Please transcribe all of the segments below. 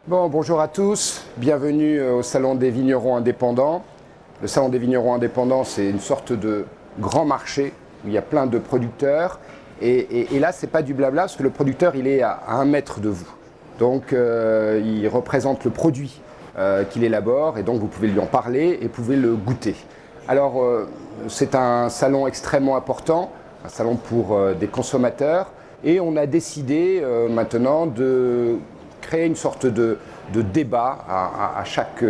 Bon, bonjour à tous, bienvenue au Salon des vignerons indépendants. Le Salon des vignerons indépendants, c'est une sorte de grand marché où il y a plein de producteurs. Et là, ce n'est pas du blabla, parce que le producteur, il est à 1 mètre de vous. Donc, il représente le produit qu'il élabore, et donc vous pouvez lui en parler et pouvez le goûter. Alors, c'est un salon extrêmement important, un salon pour des consommateurs, et on a décidé maintenant de créer une sorte de débat à chaque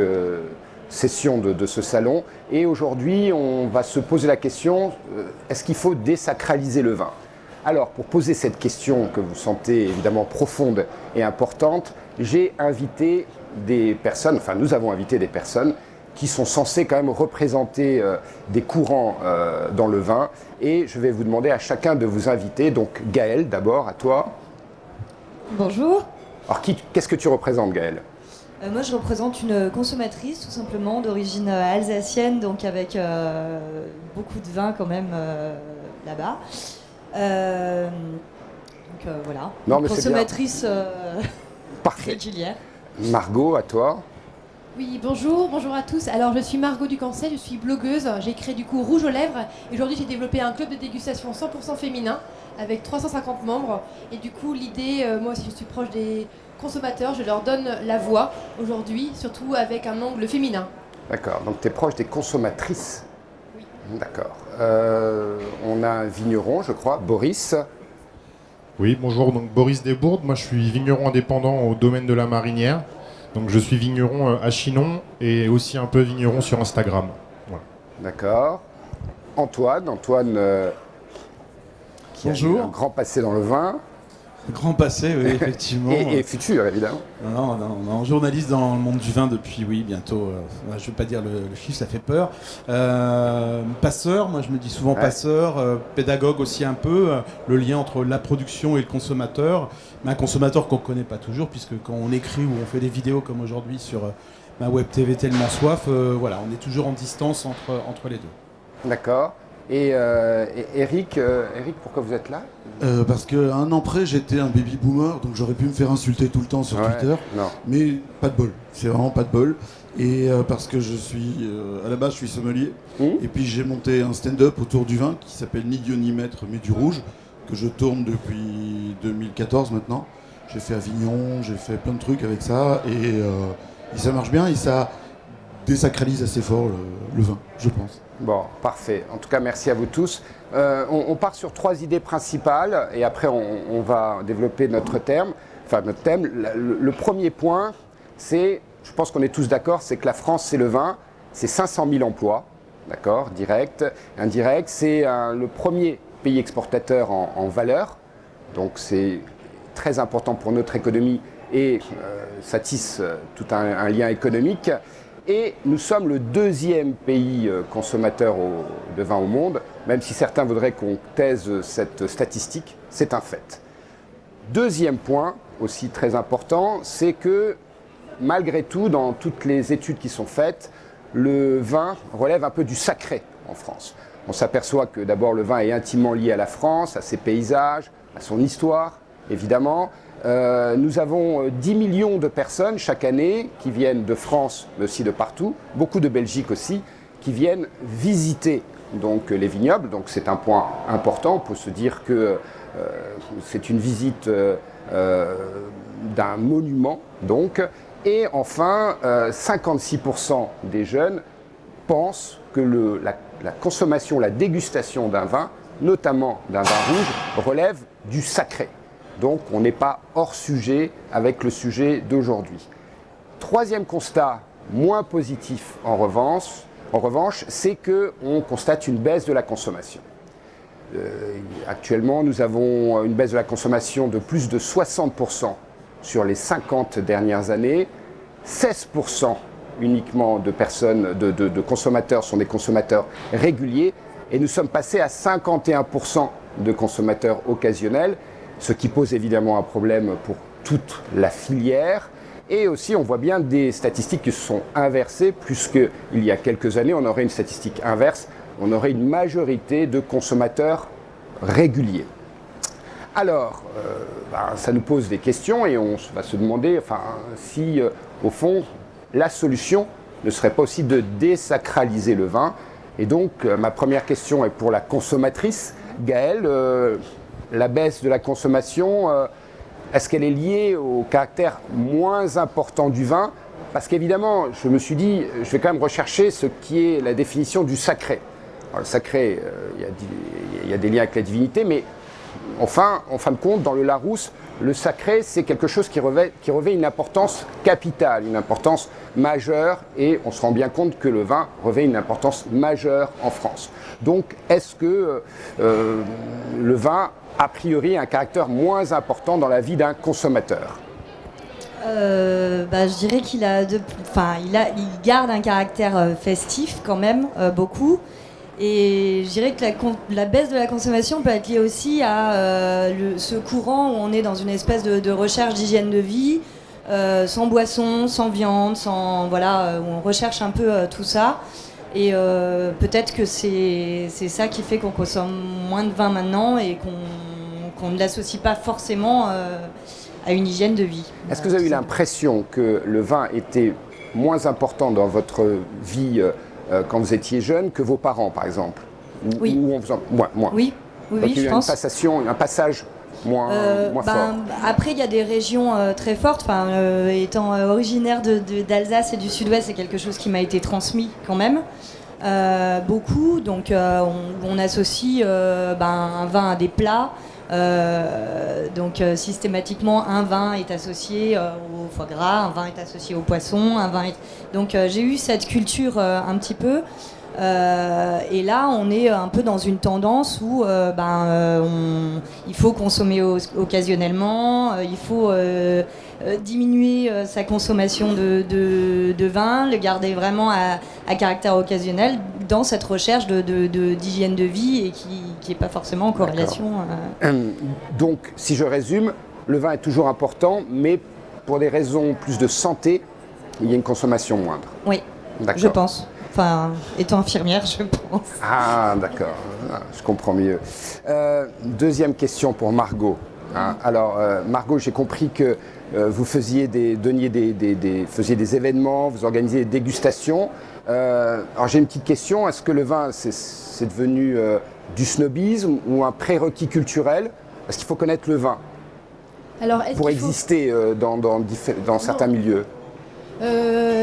session de ce salon. Et aujourd'hui, on va se poser la question, est-ce qu'il faut désacraliser le vin ? Alors, pour poser cette question que vous sentez évidemment profonde et importante, j'ai invité des personnes, enfin nous avons invité des personnes qui sont censées quand même représenter des courants dans le vin. Et je vais vous demander à chacun de vous inviter. Donc Gaëlle, d'abord, à toi. Bonjour. Alors, qu'est-ce que tu représentes, Gaëlle ? Moi, je représente une consommatrice, tout simplement, d'origine alsacienne, donc avec beaucoup de vin quand même là-bas. Voilà, non, une mais consommatrice parfait. régulière. Margot, à toi. Oui, bonjour à tous. Alors, je suis Margot Ducancel, je suis blogueuse. J'ai créé du coup Rouge aux Lèvres. Et aujourd'hui, j'ai développé un club de dégustation 100% féminin avec 350 membres. Et du coup, l'idée, moi aussi, je suis proche des consommateurs. Je leur donne la voix aujourd'hui, surtout avec un angle féminin. D'accord, donc tu es proche des consommatrices. Oui. D'accord. On a un vigneron, je crois, Boris. Oui, bonjour, donc Boris Desbourdes. Moi, je suis vigneron indépendant au domaine de la Marinière. Donc, je suis vigneron à Chinon et aussi un peu vigneron sur Instagram. Voilà. D'accord. Antoine, qui Bonjour. a eu un grand passé dans le vin. Grand passé, oui, effectivement. et futur, évidemment. Non, journaliste dans le monde du vin depuis, oui, bientôt, je ne veux pas dire le chiffre, ça fait peur. Passeur, moi je me dis souvent passeur, pédagogue aussi un peu, le lien entre la production et le consommateur. Mais un consommateur qu'on ne connaît pas toujours, puisque quand on écrit ou on fait des vidéos comme aujourd'hui sur ma web TV Tellement Soif, voilà, on est toujours en distance entre les deux. D'accord. Et Eric, pourquoi vous êtes là ? Parce qu'un an près, j'étais un baby boomer, donc j'aurais pu me faire insulter tout le temps sur Twitter. Non. Mais pas de bol, c'est vraiment pas de bol. Et parce que je suis, à la base, je suis sommelier. Et puis j'ai monté un stand-up autour du vin qui s'appelle Ni Dieu ni Maître, mais du rouge, que je tourne depuis 2014 maintenant. J'ai fait Avignon, j'ai fait plein de trucs avec ça. Et ça marche bien et ça désacralise assez fort le vin, je pense. Bon, parfait. En tout cas, merci à vous tous. On part sur 3 idées principales et après on va développer notre thème. Le premier point, c'est, je pense qu'on est tous d'accord, c'est que la France, c'est le vin, c'est 500 000 emplois, d'accord, direct, indirect. C'est le premier pays exportateur en valeur, donc c'est très important pour notre économie et ça tisse tout un lien économique. Et nous sommes le 2e pays consommateur de vin au monde, même si certains voudraient qu'on taise cette statistique, c'est un fait. Deuxième point, aussi très important, c'est que malgré tout, dans toutes les études qui sont faites, le vin relève un peu du sacré en France. On s'aperçoit que d'abord le vin est intimement lié à la France, à ses paysages, à son histoire, évidemment. Nous avons 10 millions de personnes chaque année qui viennent de France, mais aussi de partout, beaucoup de Belgique aussi, qui viennent visiter donc, les vignobles. Donc c'est un point important. On peut se dire que c'est une visite d'un monument. Donc. Et enfin, 56% des jeunes pensent que la consommation, la dégustation d'un vin, notamment d'un vin rouge, relève du sacré. Donc on n'est pas hors sujet avec le sujet d'aujourd'hui. Troisième constat, moins positif en revanche, c'est qu'on constate une baisse de la consommation. Actuellement, nous avons une baisse de la consommation de plus de 60% sur les 50 dernières années. 16% uniquement de personnes, de consommateurs sont des consommateurs réguliers. Et nous sommes passés à 51% de consommateurs occasionnels, ce qui pose évidemment un problème pour toute la filière. Et aussi, on voit bien des statistiques qui se sont inversées, puisqu'il y a quelques années, on aurait une statistique inverse, on aurait une majorité de consommateurs réguliers. Alors, ça nous pose des questions et on va se demander si, au fond, la solution ne serait pas aussi de désacraliser le vin. Et donc, ma première question est pour la consommatrice. Gaëlle, la baisse de la consommation, est-ce qu'elle est liée au caractère moins important du vin? Parce qu'évidemment, je me suis dit, je vais quand même rechercher ce qui est la définition du sacré. Alors, le sacré, il y a des liens avec la divinité, mais enfin, en fin de compte, dans le Larousse, le sacré, c'est quelque chose qui revêt une importance capitale, une importance majeure, et on se rend bien compte que le vin revêt une importance majeure en France. Donc, est-ce que le vin, a priori, a un caractère moins important dans la vie d'un consommateur? Je dirais qu'il il garde un caractère festif quand même, beaucoup. Et je dirais que la baisse de la consommation peut être liée aussi à ce courant où on est dans une espèce de recherche d'hygiène de vie, sans boisson, sans viande, où on recherche un peu tout ça. Et peut-être que c'est ça qui fait qu'on consomme moins de vin maintenant et qu'on ne l'associe pas forcément à une hygiène de vie. Est-ce que vous avez eu l'impression que le vin était moins important dans votre vie quand vous étiez jeune que vos parents, par exemple? Oui. Moins. Oui, Donc, il y a je pense. un passage moins fort. Après, il y a des régions très fortes. Étant originaire d'Alsace et du Sud-Ouest, c'est quelque chose qui m'a été transmis quand même. Beaucoup. Donc, on associe un vin à des plats. Systématiquement, un vin est associé au foie gras, un vin est associé au poisson, donc j'ai eu cette culture un petit peu. Et là, on est un peu dans une tendance où il faut consommer occasionnellement, il faut diminuer sa consommation de vin, le garder vraiment à caractère occasionnel dans cette recherche d'hygiène de vie et qui n'est pas forcément en corrélation. Donc, si je résume, le vin est toujours important, mais pour des raisons plus de santé, il y a une consommation moindre. Oui, je pense. Étant infirmière, je pense. Ah, d'accord. Je comprends mieux. Deuxième question pour Margot. Alors, Margot, j'ai compris que vous faisiez des événements, vous organisiez des dégustations. Alors, j'ai une petite question. Est-ce que le vin, c'est devenu du snobisme ou un prérequis culturel? Est-ce qu'il faut connaître le vin pour exister dans certains milieux?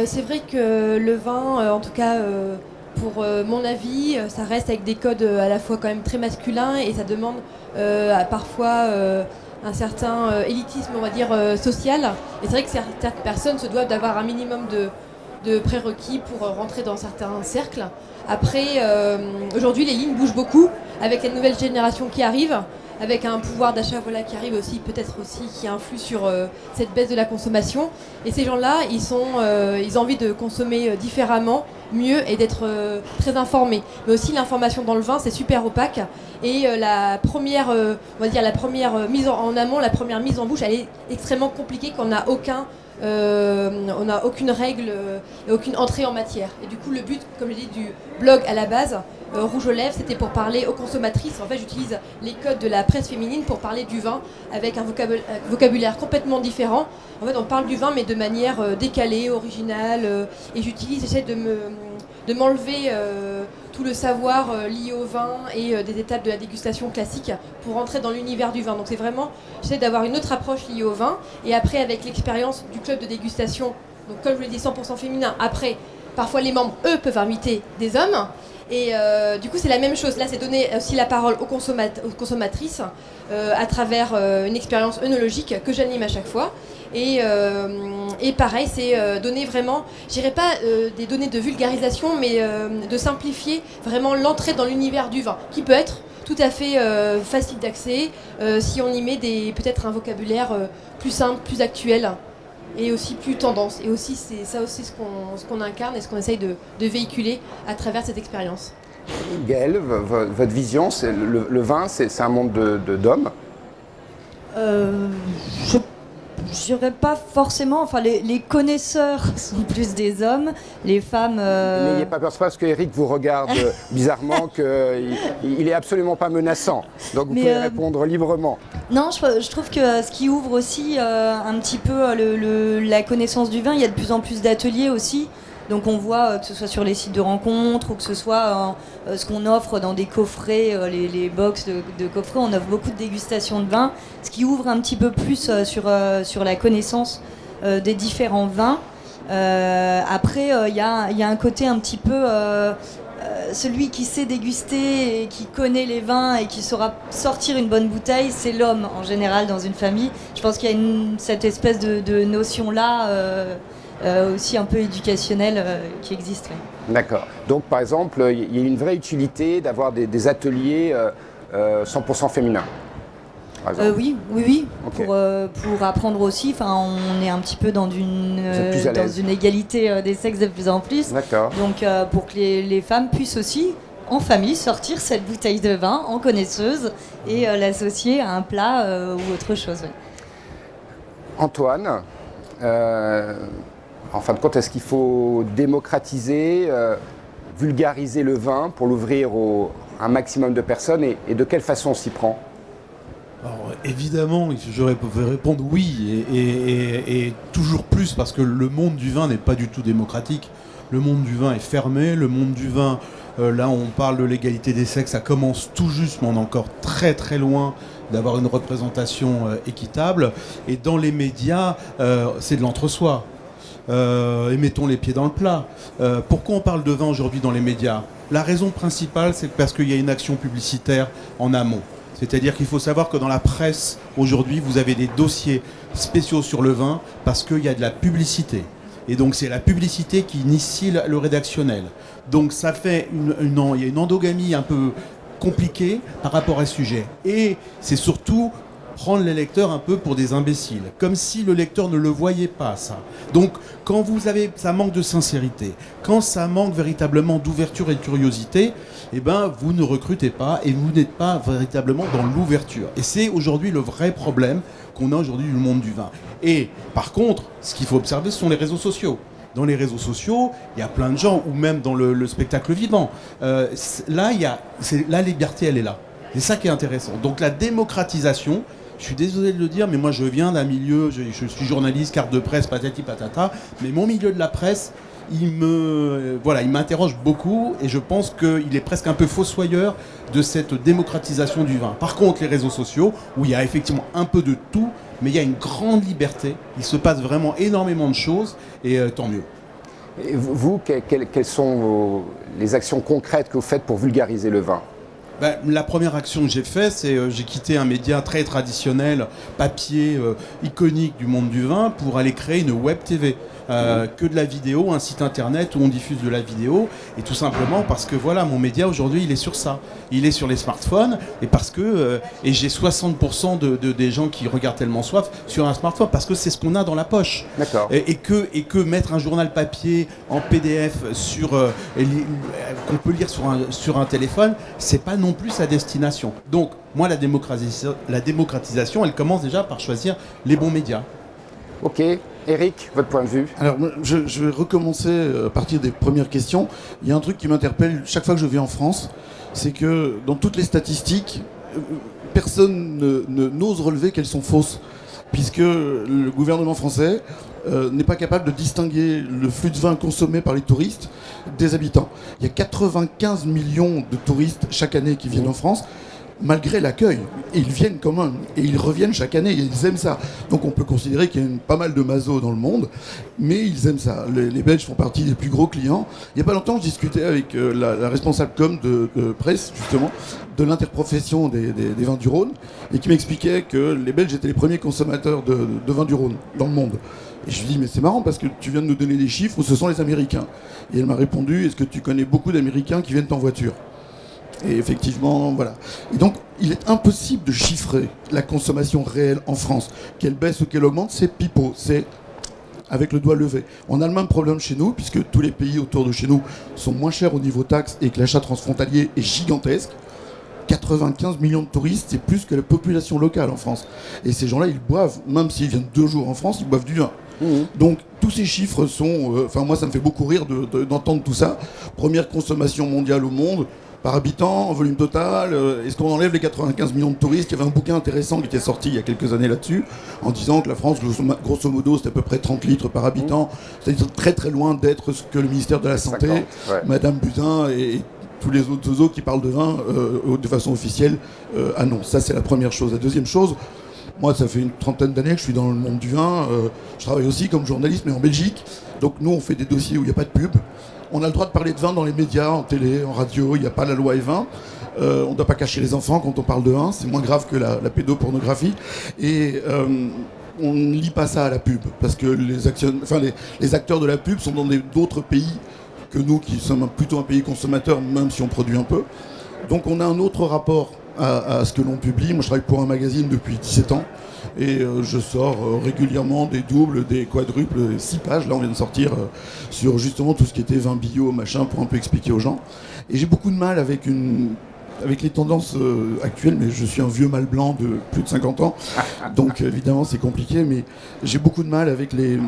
C'est vrai que le vin, en tout cas pour mon avis, ça reste avec des codes à la fois quand même très masculins et ça demande parfois un certain élitisme, on va dire, social. Et c'est vrai que certaines personnes se doivent d'avoir un minimum de prérequis pour rentrer dans certains cercles. Après, aujourd'hui, les lignes bougent beaucoup avec la nouvelle génération qui arrive, avec un pouvoir d'achat qui arrive aussi, peut-être aussi, qui influe sur cette baisse de la consommation. Et ces gens-là, ils ont envie de consommer différemment, mieux et d'être très informés. Mais aussi l'information dans le vin, c'est super opaque. Et la première mise en amont, la première mise en bouche, elle est extrêmement compliquée quand on n'a aucune règle et aucune entrée en matière. Et du coup, le but, comme je l'ai dit, du blog à la base, Rouge aux lèvres, c'était pour parler aux consommatrices. En fait, j'utilise les codes de la presse féminine pour parler du vin avec un vocabulaire complètement différent. En fait, on parle du vin, mais de manière décalée, originale. Et j'essaie de m'enlever tout le savoir lié au vin et des étapes de la dégustation classique pour rentrer dans l'univers du vin. Donc c'est vraiment, j'essaie d'avoir une autre approche liée au vin. Et après, avec l'expérience du club de dégustation, donc comme je vous l'ai dit, 100% féminin, après, parfois les membres, eux, peuvent inviter des hommes. Et du coup, c'est la même chose. Là, c'est donner aussi la parole aux consommatrices à travers une expérience œnologique que j'anime à chaque fois. Et pareil, c'est donner vraiment, je dirais pas des données de vulgarisation, mais de simplifier vraiment l'entrée dans l'univers du vin, qui peut être tout à fait facile d'accès si on y met peut-être un vocabulaire plus simple, plus actuel. Et aussi plus tendance. Et aussi, c'est ça aussi ce qu'on incarne et ce qu'on essaye de véhiculer à travers cette expérience. Gaëlle, votre vision, Je Je dirais pas forcément. Enfin, les connaisseurs sont plus des hommes. Les femmes. N'ayez pas peur, c'est pas parce que Eric vous regarde bizarrement qu'il est absolument pas menaçant. Donc vous pouvez répondre librement. Non, je trouve que ce qui ouvre aussi un petit peu la connaissance du vin, il y a de plus en plus d'ateliers aussi. Donc on voit que ce soit sur les sites de rencontres ou que ce soit ce qu'on offre dans des coffrets, les box de coffrets, on offre beaucoup de dégustations de vin, ce qui ouvre un petit peu plus sur la connaissance des différents vins. Après, il y a un côté un petit peu... celui qui sait déguster et qui connaît les vins et qui saura sortir une bonne bouteille, c'est l'homme en général dans une famille. Je pense qu'il y a cette espèce de notion-là aussi un peu éducationnelle qui existe. Oui. D'accord. Donc par exemple, il y a une vraie utilité d'avoir des ateliers 100% féminins. Oui. Okay. Pour apprendre aussi, on est un petit peu dans une égalité des sexes de plus en plus. D'accord. Donc pour que les femmes puissent aussi, en famille, sortir cette bouteille de vin en connaisseuse et l'associer à un plat ou autre chose. Oui. Antoine, en fin de compte, est-ce qu'il faut démocratiser, vulgariser le vin pour l'ouvrir à un maximum de personnes et de quelle façon on s'y prend ? Alors, évidemment, je vais répondre oui, et toujours plus, parce que le monde du vin n'est pas du tout démocratique. Le monde du vin est fermé, le monde du vin, là on parle de l'égalité des sexes, ça commence tout juste, mais on est encore très très loin d'avoir une représentation équitable. Et dans les médias, c'est de l'entre-soi. Et mettons les pieds dans le plat. Pourquoi on parle de vin aujourd'hui dans les médias ? La raison principale, c'est parce qu'il y a une action publicitaire en amont. C'est-à-dire qu'il faut savoir que dans la presse, aujourd'hui, vous avez des dossiers spéciaux sur le vin parce qu'il y a de la publicité. Et donc, c'est la publicité qui initie le rédactionnel. Donc, ça fait il y a une endogamie un peu compliquée par rapport à ce sujet. Et c'est surtout prendre les lecteurs un peu pour des imbéciles, comme si le lecteur ne le voyait pas, ça. Donc, quand ça manque de sincérité, quand ça manque véritablement d'ouverture et de curiosité, eh ben, vous ne recrutez pas et vous n'êtes pas véritablement dans l'ouverture. Et c'est aujourd'hui le vrai problème qu'on a aujourd'hui du monde du vin. Et par contre, ce qu'il faut observer, ce sont les réseaux sociaux. Dans les réseaux sociaux, il y a plein de gens, ou même dans le spectacle vivant. La liberté, elle est là. C'est ça qui est intéressant. Donc la démocratisation, je suis désolé de le dire, mais moi je viens d'un milieu, je suis journaliste, carte de presse, patati patata, mais mon milieu de la presse, il m'interroge beaucoup et je pense qu'il est presque un peu fossoyeur de cette démocratisation du vin. Par contre, les réseaux sociaux, où il y a effectivement un peu de tout, mais il y a une grande liberté, il se passe vraiment énormément de choses et tant mieux. Et vous, quelles sont les actions concrètes que vous faites pour vulgariser le vin ? La première action que j'ai faite, c'est j'ai quitté un média très traditionnel, papier, iconique du monde du vin, pour aller créer une web TV. Que de la vidéo, un site internet où on diffuse de la vidéo, et tout simplement parce que voilà, mon média aujourd'hui il est sur ça, il est sur les smartphones, et parce que et j'ai 60% des gens qui regardent Tellement Soif sur un smartphone, parce que c'est ce qu'on a dans la poche. D'accord. Et que mettre un journal papier en PDF qu'on peut lire sur un téléphone, c'est pas non plus sa destination. Donc moi la démocratisation, elle commence déjà par choisir les bons médias. Ok, Eric, votre point de vue ? Alors, je vais recommencer à partir des premières questions. Il y a un truc qui m'interpelle chaque fois que je viens en France, c'est que dans toutes les statistiques, personne n'ose relever qu'elles sont fausses, puisque le gouvernement français n'est pas capable de distinguer le flux de vin consommé par les touristes des habitants. Il y a 95 millions de touristes chaque année qui viennent en France. Malgré l'accueil, et ils viennent quand même, et ils reviennent chaque année, et ils aiment ça. Donc on peut considérer qu'il y a pas mal de masos dans le monde, mais ils aiment ça. Les Belges font partie des plus gros clients. Il n'y a pas longtemps, je discutais avec la responsable com de presse, justement, de l'interprofession des vins du Rhône, et qui m'expliquait que les Belges étaient les premiers consommateurs de vins du Rhône dans le monde. Et je lui dis, mais c'est marrant parce que tu viens de nous donner des chiffres où ce sont les Américains. Et elle m'a répondu, est-ce que tu connais beaucoup d'Américains qui viennent en voiture ? Et effectivement, voilà. Et donc, il est impossible de chiffrer la consommation réelle en France. Qu'elle baisse ou qu'elle augmente, c'est pipeau, c'est avec le doigt levé. On a le même problème chez nous, puisque tous les pays autour de chez nous sont moins chers au niveau taxes et que l'achat transfrontalier est gigantesque. 95 millions de touristes, c'est plus que la population locale en France. Et ces gens-là, ils boivent, même s'ils viennent 2 jours en France, ils boivent du vin. Donc tous ces chiffres sont... moi, ça me fait beaucoup rire d'entendre tout ça. Première consommation mondiale au monde, par habitant, en volume total. Est-ce qu'on enlève les 95 millions de touristes? Il y avait un bouquin intéressant qui était sorti il y a quelques années là-dessus, en disant que la France, grosso modo, c'était à peu près 30 litres par habitant. C'est-à-dire très très loin d'être ce que le ministère de la Santé, 50, Madame Buzyn et tous les autres oiseaux qui parlent de vin de façon officielle annoncent. Ça, c'est la première chose. La deuxième chose, moi, ça fait une trentaine d'années que je suis dans le monde du vin. Je travaille aussi comme journaliste, mais en Belgique. Donc nous, on fait des dossiers où il n'y a pas de pub. On a le droit de parler de vin dans les médias, en télé, en radio. Il n'y a pas la loi E20. On ne doit pas cacher les enfants quand on parle de vin. C'est moins grave que la pédopornographie. Et on ne lit pas ça à la pub. Parce que les acteurs de la pub sont dans d'autres pays que nous, qui sommes plutôt un pays consommateur, même si on produit un peu. Donc on a un autre rapport à ce que l'on publie. Moi, je travaille pour un magazine depuis 17 ans et je sors régulièrement des doubles, des quadruples, 6 pages. Là, on vient de sortir sur justement tout ce qui était vin bio, machin, pour un peu expliquer aux gens. Et j'ai beaucoup de mal avec les tendances actuelles, mais je suis un vieux mâle blanc de plus de 50 ans, donc évidemment c'est compliqué, mais j'ai beaucoup de mal avec les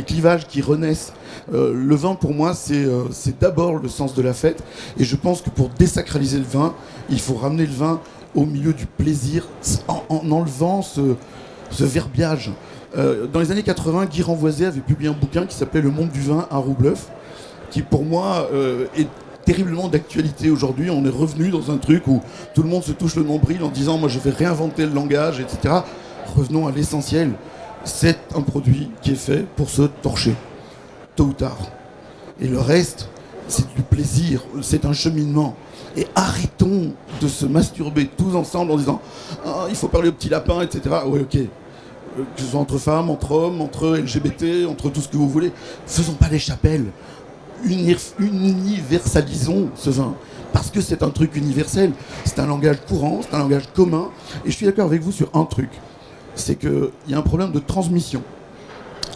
clivages qui renaissent. Le vin pour moi c'est d'abord le sens de la fête, et je pense que pour désacraliser le vin, il faut ramener le vin au milieu du plaisir en enlevant ce verbiage. Dans les années 80, Guy Renvoisé avait publié un bouquin qui s'appelait Le monde du vin à Roubleuf, qui pour moi est terriblement d'actualité aujourd'hui. On est revenu dans un truc où tout le monde se touche le nombril en disant moi je vais réinventer le langage, etc. Revenons à l'essentiel. C'est un produit qui est fait pour se torcher, tôt ou tard. Et le reste, c'est du plaisir, c'est un cheminement. Et arrêtons de se masturber tous ensemble en disant il faut parler au petit lapin, etc. Oui, ok. Que ce soit entre femmes, entre hommes, entre LGBT, entre tout ce que vous voulez. Faisons pas les chapelles. Universalisons ce vin, parce que c'est un truc universel, c'est un langage courant, c'est un langage commun, et je suis d'accord avec vous sur un truc, c'est qu'il y a un problème de transmission.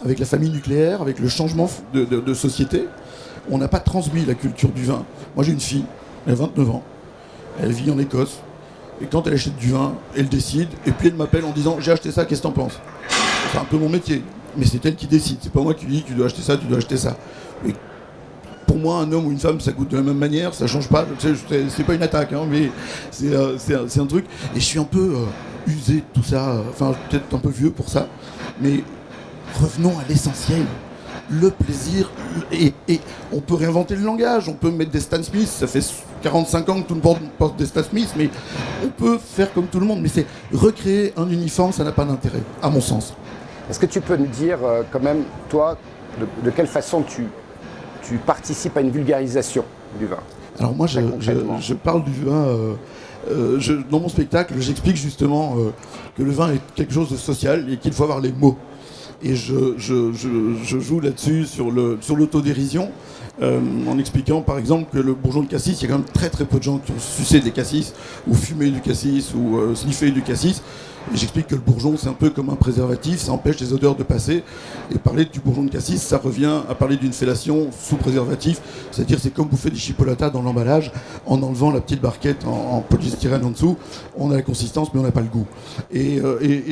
Avec la famille nucléaire, avec le changement de société, on n'a pas transmis la culture du vin. Moi j'ai une fille, elle a 29 ans, elle vit en Écosse, et quand elle achète du vin, elle décide, et puis elle m'appelle en disant j'ai acheté ça, qu'est-ce que t'en penses? C'est un peu mon métier, mais c'est elle qui décide, c'est pas moi qui lui dis tu dois acheter ça, tu dois acheter ça. Et pour moi, un homme ou une femme, ça goûte de la même manière, ça change pas. C'est pas une attaque, hein, mais c'est un truc. Et je suis un peu usé de tout ça, enfin peut-être un peu vieux pour ça, mais revenons à l'essentiel. Le plaisir, et on peut réinventer le langage, on peut mettre des Stan Smith, ça fait 45 ans que tout le monde porte des Stan Smith, mais on peut faire comme tout le monde, mais c'est recréer un uniforme, ça n'a pas d'intérêt, à mon sens. Est-ce que tu peux nous dire quand même, toi, de quelle façon tu participes à une vulgarisation du vin? Alors moi, je parle du vin. Dans mon spectacle, j'explique justement que le vin est quelque chose de social et qu'il faut avoir les mots. Et je joue là-dessus sur l'autodérision, en expliquant par exemple que le bourgeon de cassis, il y a quand même très très peu de gens qui ont sucé des cassis, ou fumé du cassis, ou sniffé du cassis. Et j'explique que le bourgeon, c'est un peu comme un préservatif, ça empêche les odeurs de passer. Et parler du bourgeon de cassis, ça revient à parler d'une fellation sous préservatif. C'est-à-dire c'est comme bouffer des chipolatas dans l'emballage, en enlevant la petite barquette en polystyrène en dessous. On a la consistance, mais on n'a pas le goût. Et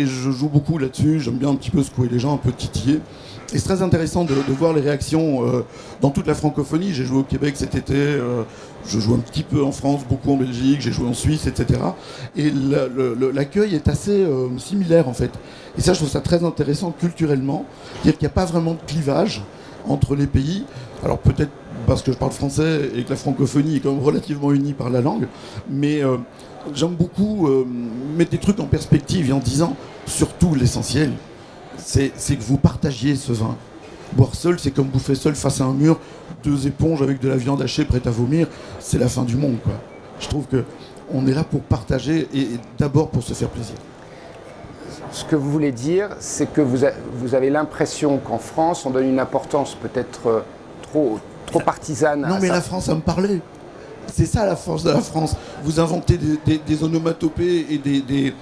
je joue beaucoup là-dessus, j'aime bien un petit peu secouer les gens, un peu titiller. Et c'est très intéressant de voir les réactions dans toute la francophonie. J'ai joué au Québec cet été, je joue un petit peu en France, beaucoup en Belgique, j'ai joué en Suisse, etc. Et l'accueil est assez similaire en fait. Et ça, je trouve ça très intéressant culturellement. C'est-à-dire qu'il n'y a pas vraiment de clivage entre les pays. Alors peut-être parce que je parle français et que la francophonie est quand même relativement unie par la langue. Mais j'aime beaucoup mettre des trucs en perspective et en disant surtout l'essentiel. C'est que vous partagiez ce vin. Boire seul, c'est comme bouffer seul face à un mur, 2 éponges avec de la viande hachée prête à vomir, c'est la fin du monde, quoi. Je trouve qu'on est là pour partager et d'abord pour se faire plaisir. Ce que vous voulez dire, c'est que vous avez l'impression qu'en France, on donne une importance peut-être trop partisane. Non, mais la France a me parlé. C'est ça la force de la France. Vous inventez des onomatopées et des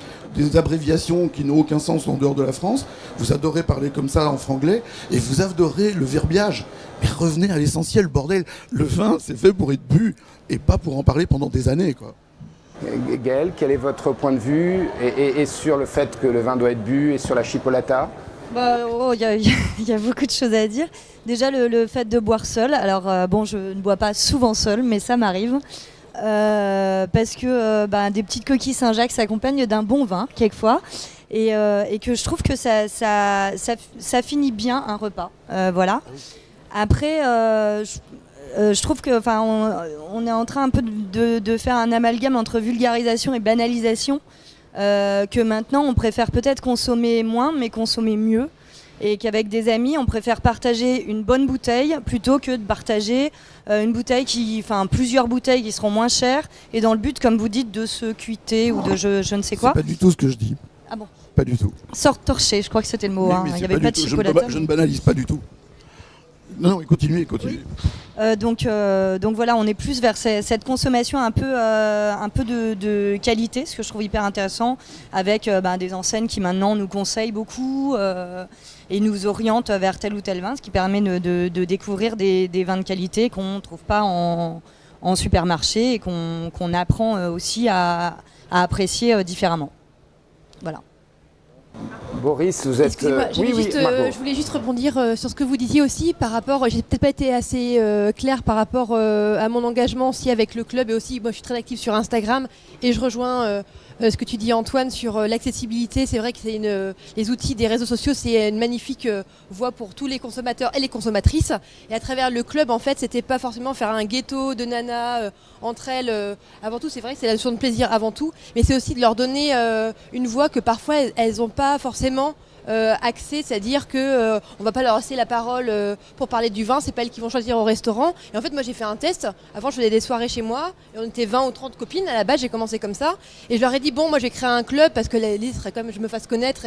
abréviations qui n'ont aucun sens en dehors de la France. Vous adorez parler comme ça en franglais et vous adorez le verbiage. Mais revenez à l'essentiel, bordel. Le vin, c'est fait pour être bu et pas pour en parler pendant des années, quoi. Gaëlle, quel est votre point de vue et sur le fait que le vin doit être bu et sur la chipolata? Il y a beaucoup de choses à dire. Déjà, le fait de boire seul. Alors, je ne bois pas souvent seul, mais ça m'arrive. Parce que des petites coquilles Saint-Jacques s'accompagnent d'un bon vin, quelquefois. Et que je trouve que ça finit bien un repas. Voilà. Après, je trouve que, on est en train un peu de faire un amalgame entre vulgarisation et banalisation. Que maintenant on préfère peut-être consommer moins mais consommer mieux, et qu'avec des amis on préfère partager une bonne bouteille plutôt que de partager plusieurs bouteilles qui seront moins chères et dans le but, comme vous dites, de se cuiter ou de je ne sais quoi. C'est pas du tout ce que je dis. Ah bon? Pas du tout. Sorte torchée, je crois que c'était le mot. Oui, hein. mais Il n'y c'est avait pas pas du de tout. chipolata. Je ne banalise pas du tout. Non, continuez. Donc voilà, on est plus vers cette consommation un peu de qualité, ce que je trouve hyper intéressant, avec des enseignes qui maintenant nous conseillent beaucoup et nous orientent vers tel ou tel vin, ce qui permet de découvrir des vins de qualité qu'on ne trouve pas en supermarché et qu'on apprend aussi à apprécier différemment. Voilà. Boris, vous êtes... Excusez-moi, je voulais juste rebondir sur ce que vous disiez aussi par rapport, j'ai peut-être pas été assez claire par rapport à mon engagement aussi avec le club, et aussi moi je suis très active sur Instagram et je rejoins ce que tu dis Antoine sur l'accessibilité. C'est vrai que les outils des réseaux sociaux, c'est une magnifique voie pour tous les consommateurs et les consommatrices, et à travers le club en fait c'était pas forcément faire un ghetto de nanas entre elles, avant tout c'est vrai que c'est la notion de plaisir avant tout, mais c'est aussi de leur donner une voix que parfois elles n'ont pas forcément accès, c'est-à-dire que on va pas leur laisser la parole pour parler du vin, c'est pas elles qui vont choisir au restaurant. Et en fait moi j'ai fait un test, avant je faisais des soirées chez moi et on était 20 ou 30 copines, à la base j'ai commencé comme ça et je leur ai dit moi j'ai créé un club parce que l'idée serait quand même que je me fasse connaître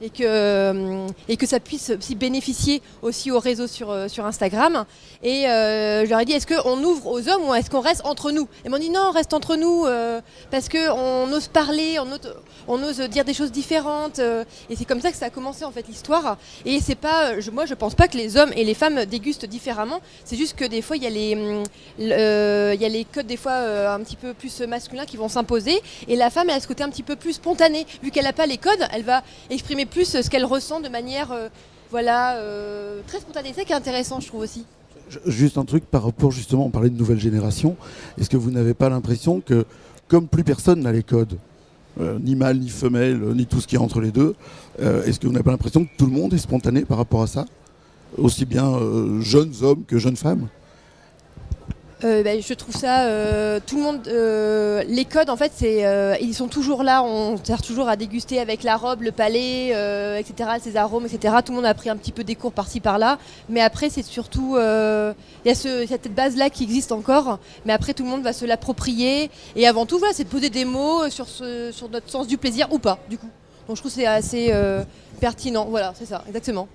et que ça puisse aussi bénéficier aussi aux réseaux sur Instagram. Et je leur ai dit, est-ce qu'on ouvre aux hommes ou est-ce qu'on reste entre nous? Et ils m'ont dit non, on reste entre nous parce qu'on ose parler, on ose dire des choses différentes. Et c'est comme ça que ça a commencé en fait l'histoire. Et c'est pas, moi je pense pas que les hommes et les femmes dégustent différemment. C'est juste que des fois il y a les codes des fois un petit peu plus masculins qui vont s'imposer. Et la femme elle a ce côté un petit peu plus spontané. Vu qu'elle n'a pas les codes, elle va exprimer plus ce qu'elle ressent de manière très spontanée. C'est ça qui est intéressant, je trouve aussi. Juste un truc par rapport, justement, on parlait de nouvelle génération. Est-ce que vous n'avez pas l'impression que, comme plus personne n'a les codes, ni mâle, ni femelle, ni tout ce qui est entre les deux, est-ce que vous n'avez pas l'impression que tout le monde est spontané par rapport à ça? Aussi bien jeunes hommes que jeunes femmes? Je trouve ça, tout le monde, les codes en fait, ils sont toujours là, on sert toujours à déguster avec la robe, le palais, etc., ces arômes, etc. Tout le monde a pris un petit peu des cours par-ci par-là, mais après c'est surtout, il y a cette base-là qui existe encore, mais après tout le monde va se l'approprier, et avant tout, voilà, c'est de poser des mots sur notre sens du plaisir ou pas, du coup. Donc je trouve que c'est assez pertinent, voilà, c'est ça, exactement.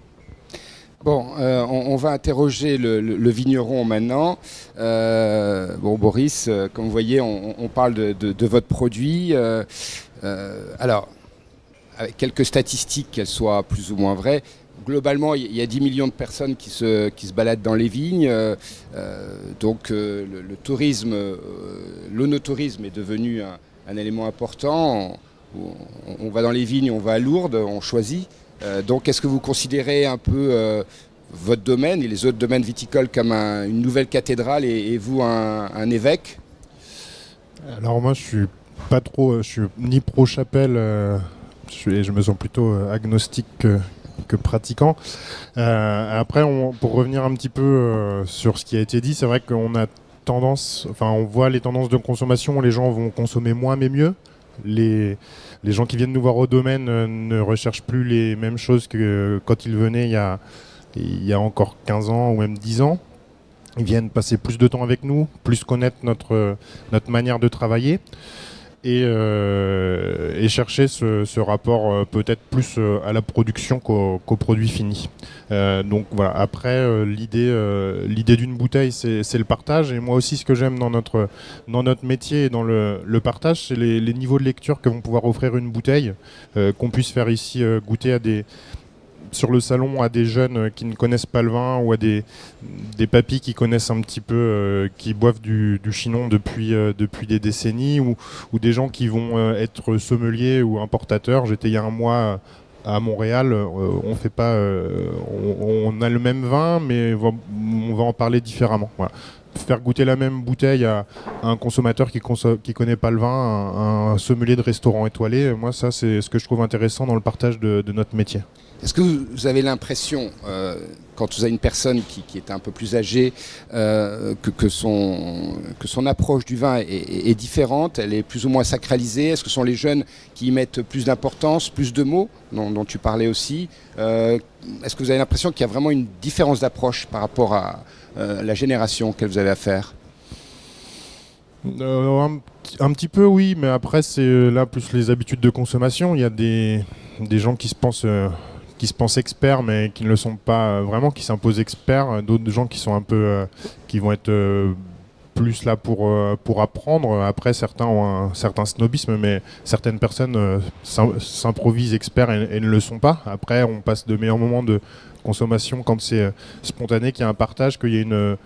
Bon, on va interroger le vigneron maintenant. Boris, comme vous voyez, on parle de votre produit. Alors, avec quelques statistiques, qu'elles soient plus ou moins vraies, globalement, il y a 10 millions de personnes qui se baladent dans les vignes. Donc, le tourisme, l'onotourisme est devenu un élément important. On va dans les vignes, on va à Lourdes, on choisit. Donc, est-ce que vous considérez un peu votre domaine et les autres domaines viticoles comme une nouvelle cathédrale et vous un évêque? Alors moi, je suis pas trop, je suis ni pro-chapelle, je me sens plutôt agnostique que pratiquant. Après, pour revenir un petit peu sur ce qui a été dit, c'est vrai qu'on a tendance, on voit les tendances de consommation, les gens vont consommer moins mais mieux. Les gens qui viennent nous voir au domaine ne recherchent plus les mêmes choses que quand ils venaient il y a encore 15 ans ou même 10 ans. Ils viennent passer plus de temps avec nous, plus connaître notre manière de travailler et chercher ce rapport peut-être plus à la production qu'au produit fini. Donc voilà, après l'idée d'une bouteille c'est le partage, et moi aussi ce que j'aime dans notre métier et dans le partage, c'est les niveaux de lecture que vont pouvoir offrir une bouteille, qu'on puisse faire ici goûter à sur le salon à des jeunes qui ne connaissent pas le vin ou à des papys qui connaissent un petit peu, qui boivent du chinon depuis des décennies ou des gens qui vont être sommeliers ou importateurs. J'étais il y a un mois à Montréal, on fait pas, on a le même vin, mais on va en parler différemment. Voilà. Faire goûter la même bouteille à un consommateur qui connaît pas le vin, un sommelier de restaurant étoilé, moi ça c'est ce que je trouve intéressant dans le partage de notre métier. Est-ce que vous avez l'impression, quand vous avez une personne qui est un peu plus âgée, que son approche du vin est différente, elle est plus ou moins sacralisée? Est-ce que ce sont les jeunes qui y mettent plus d'importance, plus de mots, dont tu parlais aussi? Est-ce que vous avez l'impression qu'il y a vraiment une différence d'approche par rapport à la génération que vous avez affaire? Un petit peu oui, mais après c'est là plus les habitudes de consommation. Il y a des gens qui se pensent experts mais qui ne le sont pas vraiment, qui s'imposent experts, d'autres gens qui sont un peu qui vont être plus là pour apprendre. Après certains ont un certain snobisme, mais certaines personnes s'improvisent experts et ne le sont pas. Après on passe de meilleurs moments de consommation quand c'est spontané, qu'il y a un partage, qu'il y a une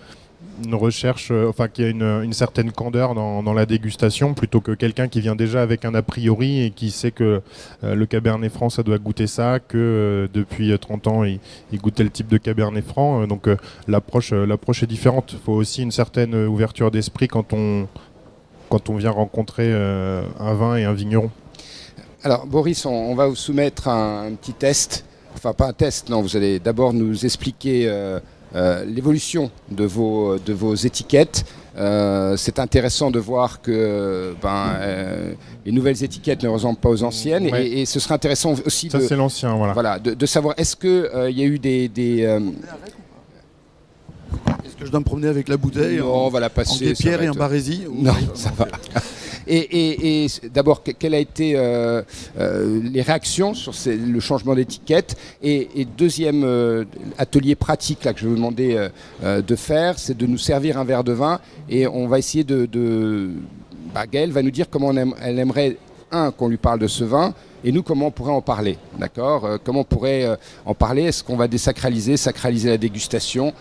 recherche, qu'il y a une certaine candeur dans la dégustation, plutôt que quelqu'un qui vient déjà avec un a priori et qui sait que le Cabernet Franc ça doit goûter ça, que depuis 30 ans il goûte tel type de Cabernet Franc. Donc l'approche est différente. Il faut aussi une certaine ouverture d'esprit quand on vient rencontrer un vin et un vigneron. Alors Boris, on va vous soumettre un petit test. Enfin, pas un test, non, vous allez d'abord nous expliquer l'évolution de vos étiquettes. C'est intéressant de voir que les nouvelles étiquettes ne ressemblent pas aux anciennes. Ouais. Et ce serait intéressant aussi ça, c'est l'ancien, voilà. Voilà, de savoir, est-ce qu'il y a eu des Est-ce que je dois me promener avec la bouteille on va la passer, en guépière et en barésie? Non, ça va. Et d'abord, quelles ont été les réactions sur le changement d'étiquette? Et deuxième atelier pratique là, que je vais vous demander de faire, c'est de nous servir un verre de vin. Et on va essayer Gaëlle va nous dire comment elle aimerait, qu'on lui parle de ce vin, et nous, comment on pourrait en parler, d'accord? Comment on pourrait en parler? Est-ce qu'on va sacraliser la dégustation?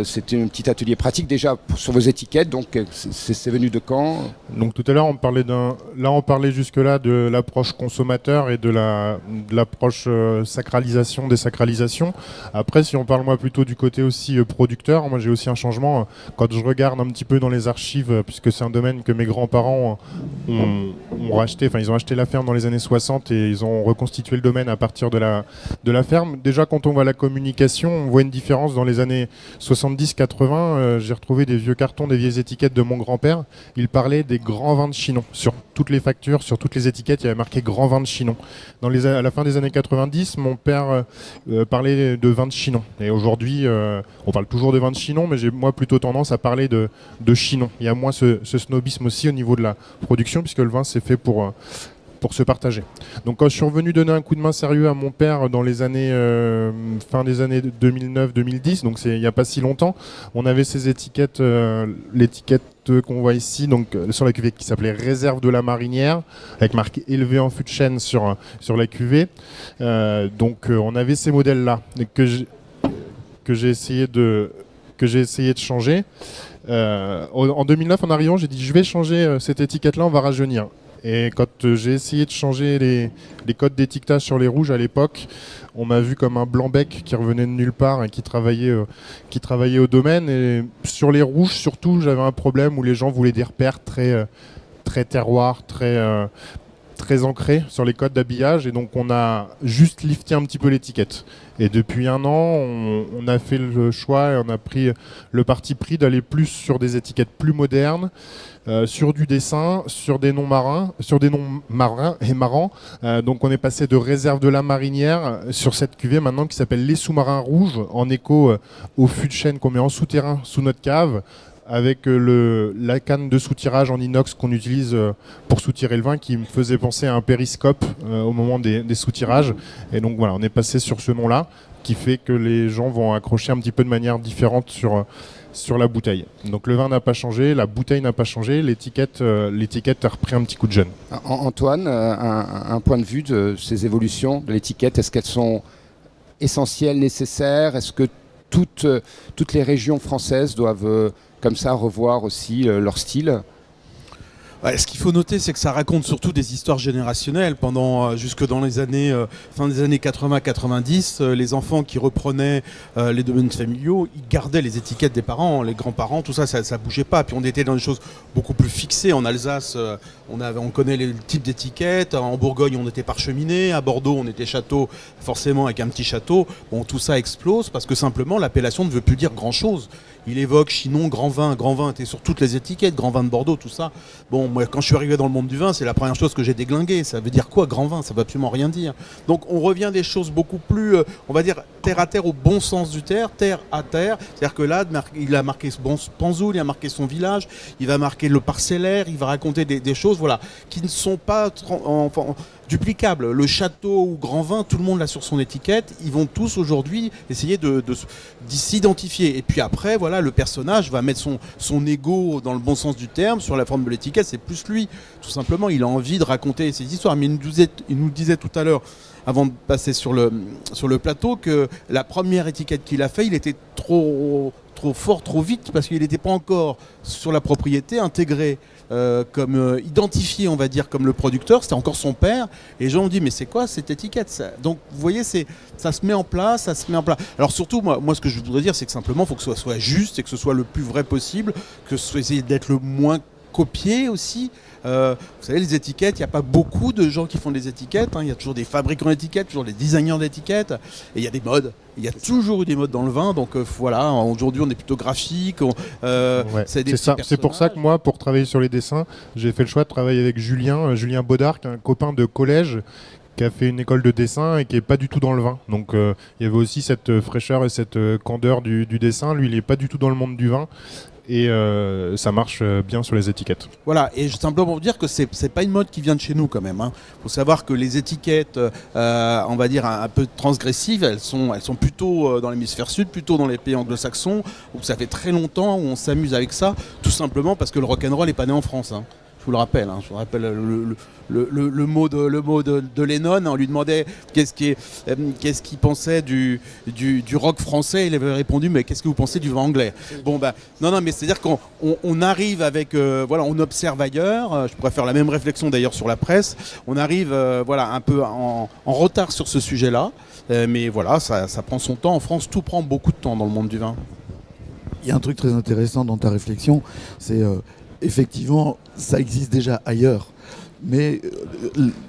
C'était un petit atelier pratique déjà sur vos étiquettes, donc c'est venu de quand? Donc tout à l'heure, on parlait jusque-là de l'approche consommateur et de l'approche sacralisation, désacralisation. Après, si on parle moi plutôt du côté aussi producteur, moi j'ai aussi un changement. Quand je regarde un petit peu dans les archives, puisque c'est un domaine que mes grands-parents ont racheté, enfin ils ont acheté la ferme dans les années 60 et ils ont reconstitué le domaine à partir de la ferme. Déjà, quand on voit la communication, on voit une différence dans les années 70-80. J'ai retrouvé des vieux cartons, des vieilles étiquettes de mon grand-père. Il parlait des grands vins de Chinon. Sur toutes les factures, sur toutes les étiquettes, il y avait marqué grands vins de Chinon. À la fin des années 90, mon père parlait de vins de Chinon. Et aujourd'hui, on parle toujours de vins de Chinon, mais j'ai moi plutôt tendance à parler de Chinon. Il y a moins ce snobisme aussi au niveau de la production, puisque le vin c'est fait pour se partager. Donc quand je suis revenu donner un coup de main sérieux à mon père dans les années fin des années 2009-2010, donc c'est il n'y a pas si longtemps, on avait ces étiquettes, l'étiquette qu'on voit ici, donc sur la cuvée qui s'appelait Réserve de la Marinière, avec marqué élevé en fût de chêne sur la cuvée. Donc on avait ces modèles-là que j'ai essayé de changer. En 2009, en arrivant, j'ai dit je vais changer cette étiquette-là, on va rajeunir. Et quand j'ai essayé de changer les codes d'étiquetage sur les rouges à l'époque, on m'a vu comme un blanc-bec qui revenait de nulle part et qui travaillait au domaine. Et sur les rouges, surtout, j'avais un problème où les gens voulaient des repères très terroirs, très ancrés sur les codes d'habillage. Et donc on a juste lifté un petit peu l'étiquette. Et depuis un an, on a fait le choix et on a pris le parti pris d'aller plus sur des étiquettes plus modernes, sur du dessin, sur des noms marins et marrants. Donc on est passé de Réserve de la Marinière sur cette cuvée maintenant qui s'appelle Les Sous-Marins Rouges, en écho au fût de chêne qu'on met en souterrain sous notre cave, avec la canne de soutirage en inox qu'on utilise pour soutirer le vin, qui me faisait penser à un périscope au moment des soutirages. Et donc voilà, on est passé sur ce nom-là, qui fait que les gens vont accrocher un petit peu de manière différente sur la bouteille. Donc le vin n'a pas changé, la bouteille n'a pas changé, l'étiquette a repris un petit coup de jeune. Antoine, un point de vue de ces évolutions de l'étiquette, est-ce qu'elles sont essentiel, nécessaire? Est-ce que toutes les régions françaises doivent comme ça revoir aussi leur style? Ouais, ce qu'il faut noter, c'est que ça raconte surtout des histoires générationnelles. Jusque dans les années, fin des années 80-90, les enfants qui reprenaient les domaines familiaux, ils gardaient les étiquettes des parents, les grands-parents, tout ça, ça bougeait pas. Puis on était dans des choses beaucoup plus fixées. En Alsace, on connaît les types d'étiquettes. En Bourgogne, on était parcheminé. À Bordeaux, on était château, forcément avec un petit château. Bon, tout ça explose parce que simplement, l'appellation ne veut plus dire grand-chose. Il évoque Chinon, grand vin était sur toutes les étiquettes, grand vin de Bordeaux, tout ça. Bon, moi, quand je suis arrivé dans le monde du vin, c'est la première chose que j'ai déglinguée. Ça veut dire quoi, grand vin? Ça veut absolument rien dire. Donc, on revient des choses beaucoup plus, on va dire, terre à terre au bon sens du terre à terre. C'est-à-dire que là, il a marqué ce bon Panzoul, il a marqué son village, il va marquer le parcellaire, il va raconter des choses, voilà, qui ne sont pas duplicable. Le château ou grand vin, tout le monde l'a sur son étiquette. Ils vont tous aujourd'hui essayer d'y s'identifier. Et puis après, voilà, le personnage va mettre son ego dans le bon sens du terme sur la forme de l'étiquette. C'est plus lui, tout simplement. Il a envie de raconter ses histoires. Mais il nous disait tout à l'heure, avant de passer sur le plateau, que la première étiquette qu'il a fait, il était trop fort, trop vite, parce qu'il n'était pas encore sur la propriété intégré. Comme identifié, on va dire, comme le producteur, c'était encore son père, et les gens ont dit mais c'est quoi cette étiquette ça? Donc vous voyez, ça se met en place, Alors surtout, moi ce que je voudrais dire, c'est que simplement il faut que ce soit juste et que ce soit le plus vrai possible, que ce soit essayer d'être le moins copié aussi. Vous savez, les étiquettes, il n'y a pas beaucoup de gens qui font des étiquettes, hein. Il y a toujours des fabricants d'étiquettes, toujours des designers d'étiquettes, et il y a des modes. Il y a toujours eu des modes dans le vin, donc voilà, aujourd'hui on est plutôt graphique. C'est ça. C'est pour ça que moi, pour travailler sur les dessins, j'ai fait le choix de travailler avec Julien Bodard, un copain de collège qui a fait une école de dessin et qui n'est pas du tout dans le vin. Donc il y avait aussi cette fraîcheur et cette candeur du dessin. Lui, il n'est pas du tout dans le monde du vin. Et ça marche bien sur les étiquettes. Voilà, et simplement pour vous dire que c'est pas une mode qui vient de chez nous quand même. Faut savoir que les étiquettes, on va dire un peu transgressives, elles sont plutôt dans l'hémisphère sud, plutôt dans les pays anglo-saxons, où ça fait très longtemps où on s'amuse avec ça, tout simplement parce que le rock'n'roll n'est pas né en France. Je vous le rappelle, je vous rappelle le mot de Lennon. On lui demandait qu'est-ce qu'il pensait du rock français. Il avait répondu mais qu'est-ce que vous pensez du vin anglais? Bon non mais c'est-à-dire qu'on arrive avec on observe ailleurs. Je pourrais faire la même réflexion d'ailleurs sur la presse. On arrive un peu en retard sur ce sujet-là, mais voilà, ça prend son temps. En France, tout prend beaucoup de temps dans le monde du vin. Il y a un truc très intéressant dans ta réflexion, c'est effectivement, ça existe déjà ailleurs. Mais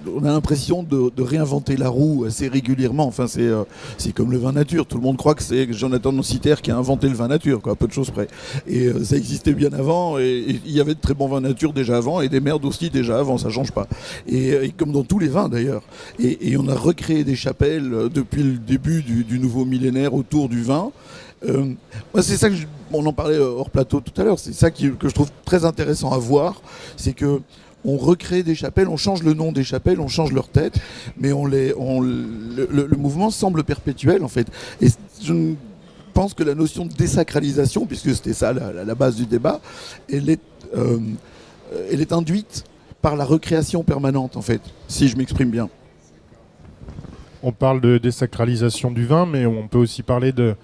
on a l'impression de réinventer la roue assez régulièrement. Enfin, c'est comme le vin nature. Tout le monde croit que c'est Jonathan Nossiter qui a inventé le vin nature, quoi, à peu de choses près. Et ça existait bien avant. Et il y avait de très bons vins nature déjà avant et des merdes aussi déjà avant. Ça change pas. Et comme dans tous les vins d'ailleurs. Et on a recréé des chapelles depuis le début du nouveau millénaire autour du vin. Moi, c'est ça que on en parlait hors plateau tout à l'heure. C'est ça que je trouve très intéressant à voir, c'est que on recrée des chapelles, on change le nom des chapelles, on change leur tête, mais le mouvement semble perpétuel en fait. Et je pense que la notion de désacralisation, puisque c'était ça la base du débat, elle est induite par la recréation permanente en fait, si je m'exprime bien. On parle de désacralisation du vin, mais on peut aussi parler de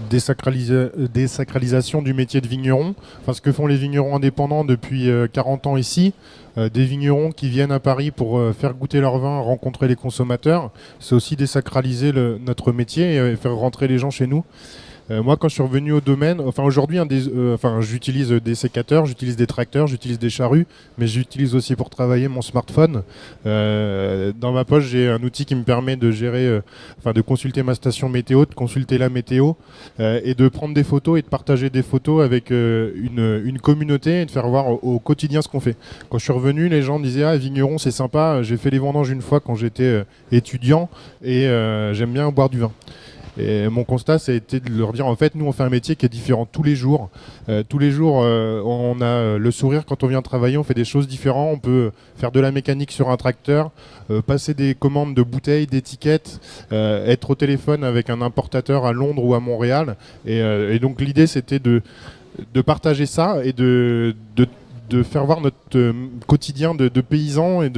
désacralisation du métier de vigneron. Enfin, ce que font les vignerons indépendants depuis 40 ans ici, des vignerons qui viennent à Paris pour faire goûter leur vin, rencontrer les consommateurs, c'est aussi désacraliser notre métier et faire rentrer les gens chez nous. Moi, quand je suis revenu au domaine, aujourd'hui, j'utilise des sécateurs, j'utilise des tracteurs, j'utilise des charrues, mais j'utilise aussi pour travailler mon smartphone. Dans ma poche, j'ai un outil qui me permet de gérer, de consulter ma station météo, de consulter la météo, et de prendre des photos et de partager des photos avec une communauté et de faire voir au quotidien ce qu'on fait. Quand je suis revenu, les gens disaient « Ah, vigneron, c'est sympa, j'ai fait les vendanges une fois quand j'étais étudiant et j'aime bien boire du vin ». Et mon constat, ça a été de leur dire, en fait, nous, on fait un métier qui est différent tous les jours. Tous les jours, on a le sourire quand on vient travailler, on fait des choses différentes. On peut faire de la mécanique sur un tracteur, passer des commandes de bouteilles, d'étiquettes, être au téléphone avec un importateur à Londres ou à Montréal. Et donc, l'idée, c'était de partager ça et de faire voir notre quotidien de paysans. Et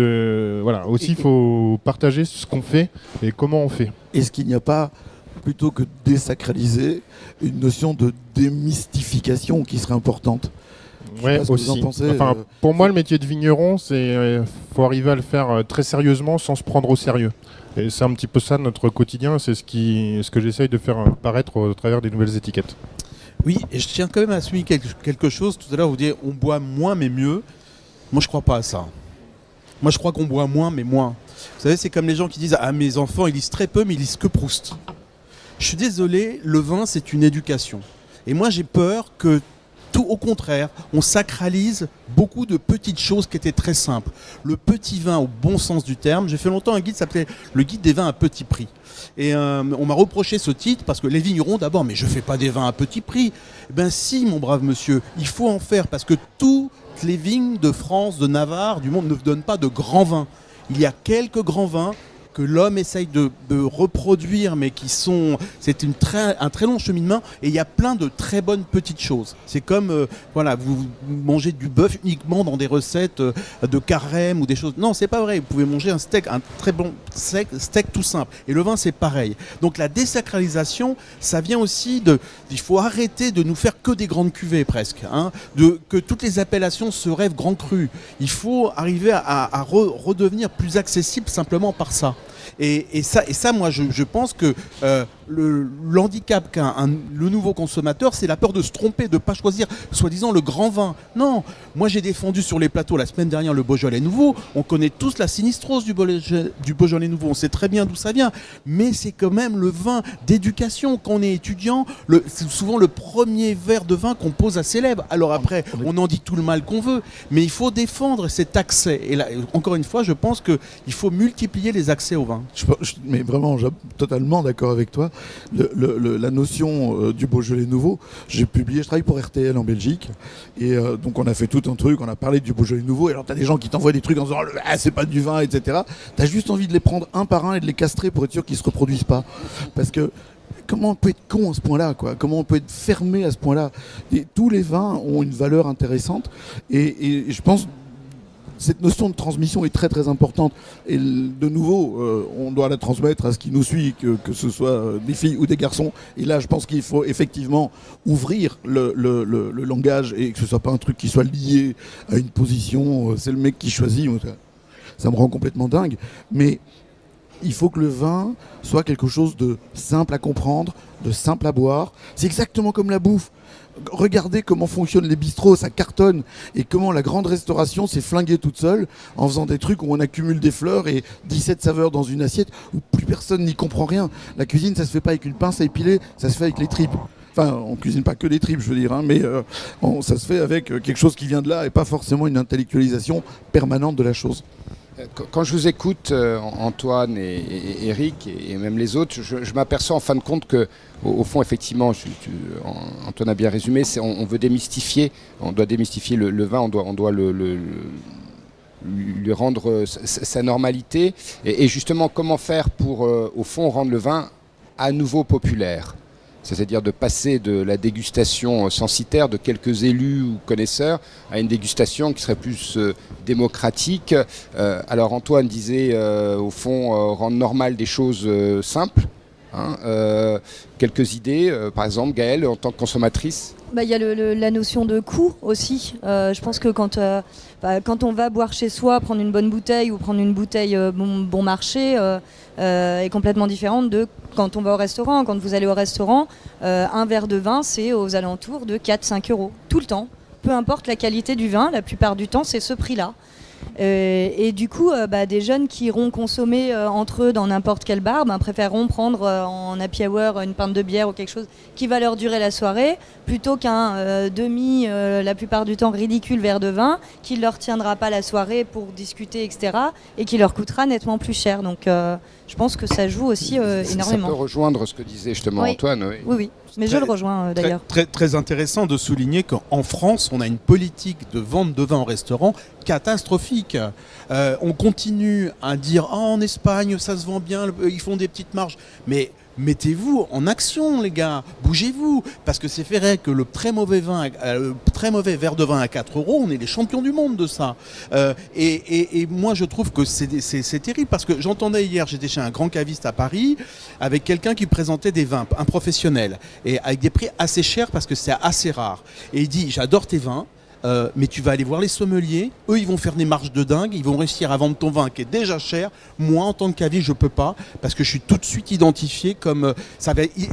aussi, il faut partager ce qu'on fait et comment on fait. Est-ce qu'il n'y a pas plutôt que désacraliser, une notion de démystification qui serait importante. Je sais Ouais, pas ce que vous en aussi. pensez, Enfin, pour moi, le métier de vigneron, c'est faut arriver à le faire très sérieusement sans se prendre au sérieux. Et c'est un petit peu ça notre quotidien, c'est ce que j'essaye de faire paraître au travers des nouvelles étiquettes. Oui, et je tiens quand même à souligner quelque chose. Tout à l'heure, vous dites on boit moins mais mieux. Moi, je crois pas à ça. Moi, je crois qu'on boit moins mais moins. Vous savez, c'est comme les gens qui disent ah, mes enfants, ils lisent très peu, mais ils lisent que Proust. Je suis désolé, le vin, c'est une éducation. Et moi, j'ai peur que tout au contraire, on sacralise beaucoup de petites choses qui étaient très simples. Le petit vin au bon sens du terme. J'ai fait longtemps un guide qui s'appelait le guide des vins à petit prix. Et on m'a reproché ce titre parce que les vignerons d'abord, mais je fais pas des vins à petit prix. Eh bien si, mon brave monsieur, il faut en faire parce que toutes les vignes de France, de Navarre, du monde ne donnent pas de grands vins. Il y a quelques grands vins que l'homme essaye de reproduire, mais c'est un très long cheminement, et il y a plein de très bonnes petites choses. C'est comme, voilà, vous mangez du bœuf uniquement dans des recettes de carême ou des choses. Non, c'est pas vrai. Vous pouvez manger un steak, un très bon steak tout simple. Et le vin, c'est pareil. Donc la désacralisation, ça vient aussi il faut arrêter de nous faire que des grandes cuvées presque, hein, que toutes les appellations se rêvent grand cru. Il faut arriver à redevenir plus accessible simplement par ça. Et ça, moi, je pense que l'handicap qu'a le nouveau consommateur, c'est la peur de se tromper, de ne pas choisir, soi-disant, le grand vin. Non, moi, j'ai défendu sur les plateaux la semaine dernière le Beaujolais Nouveau. On connaît tous la sinistrose du Beaujolais Nouveau. On sait très bien d'où ça vient. Mais c'est quand même le vin d'éducation. Quand on est étudiant, c'est souvent le premier verre de vin qu'on pose à ses lèvres. Alors après, on en dit tout le mal qu'on veut. Mais il faut défendre cet accès. Et là, encore une fois, je pense qu'il faut multiplier les accès au vin. Mais vraiment, totalement d'accord avec toi. La notion du Beaujolais Nouveau, je travaille pour RTL en Belgique, et donc on a fait tout un truc, on a parlé du Beaujolais Nouveau, et alors t'as des gens qui t'envoient des trucs en disant ah, c'est pas du vin, etc. T'as juste envie de les prendre un par un et de les castrer pour être sûr qu'ils se reproduisent pas. Parce que comment on peut être con à ce point-là, quoi ? Comment on peut être fermé à ce point-là ? Tous les vins ont une valeur intéressante, et je pense cette notion de transmission est très très importante, et de nouveau on doit la transmettre à ce qui nous suit, que ce soit des filles ou des garçons, et là je pense qu'il faut effectivement ouvrir le langage, et que ce soit pas un truc qui soit lié à une position, c'est le mec qui choisit, ça me rend complètement dingue, mais il faut que le vin soit quelque chose de simple à comprendre, de simple à boire. C'est exactement comme la bouffe. Regardez comment fonctionnent les bistrots, ça cartonne, et comment la grande restauration s'est flinguée toute seule en faisant des trucs où on accumule des fleurs et 17 saveurs dans une assiette où plus personne n'y comprend rien. La cuisine, ça se fait pas avec une pince à épiler, ça se fait avec les tripes. Enfin, on cuisine pas que les tripes, je veux dire, hein, mais ça se fait avec quelque chose qui vient de là et pas forcément une intellectualisation permanente de la chose. Quand je vous écoute, Antoine et Eric, et même les autres, je m'aperçois en fin de compte que, au fond, effectivement, Antoine a bien résumé, on veut démystifier, on doit démystifier le vin, on doit lui rendre sa normalité. Et justement, comment faire pour, au fond, rendre le vin à nouveau populaire ? C'est-à-dire de passer de la dégustation censitaire de quelques élus ou connaisseurs à une dégustation qui serait plus démocratique. Alors Antoine disait, au fond, rendre normal des choses simples. Hein, quelques idées, par exemple, Gaëlle, en tant que consommatrice. Il y a la notion de coût aussi. Je pense que quand on va boire chez soi, prendre une bonne bouteille ou prendre une bouteille bon marché est complètement différente de quand on va au restaurant. Quand vous allez au restaurant, un verre de vin, c'est aux alentours de 4-5 euros, tout le temps. Peu importe la qualité du vin, la plupart du temps, c'est ce prix-là. Et du coup, des jeunes qui iront consommer entre eux dans n'importe quel bar préféreront prendre en happy hour une pinte de bière ou quelque chose qui va leur durer la soirée plutôt qu'un la plupart du temps ridicule verre de vin qui ne leur tiendra pas la soirée pour discuter, etc. et qui leur coûtera nettement plus cher. Donc je pense que ça joue aussi énormément. Ça peut rejoindre ce que disait justement Antoine. Oui. Mais je le rejoins d'ailleurs. Très, très intéressant de souligner qu'en France, on a une politique de vente de vin en restaurant catastrophique. On continue à dire en Espagne, ça se vend bien, ils font des petites marges. Mais mettez-vous en action, les gars, bougez-vous, parce que c'est vrai que le très mauvais verre de vin à 4 euros, on est les champions du monde de ça. Et moi, je trouve que c'est terrible, parce que j'entendais hier, j'étais chez un grand caviste à Paris, avec quelqu'un qui présentait des vins, un professionnel, et avec des prix assez chers, parce que c'est assez rare. Et il dit, j'adore tes vins, mais tu vas aller voir les sommeliers, eux ils vont faire des marges de dingue, ils vont réussir à vendre ton vin qui est déjà cher. Moi en tant que caviste je peux pas, parce que je suis tout de suite identifié comme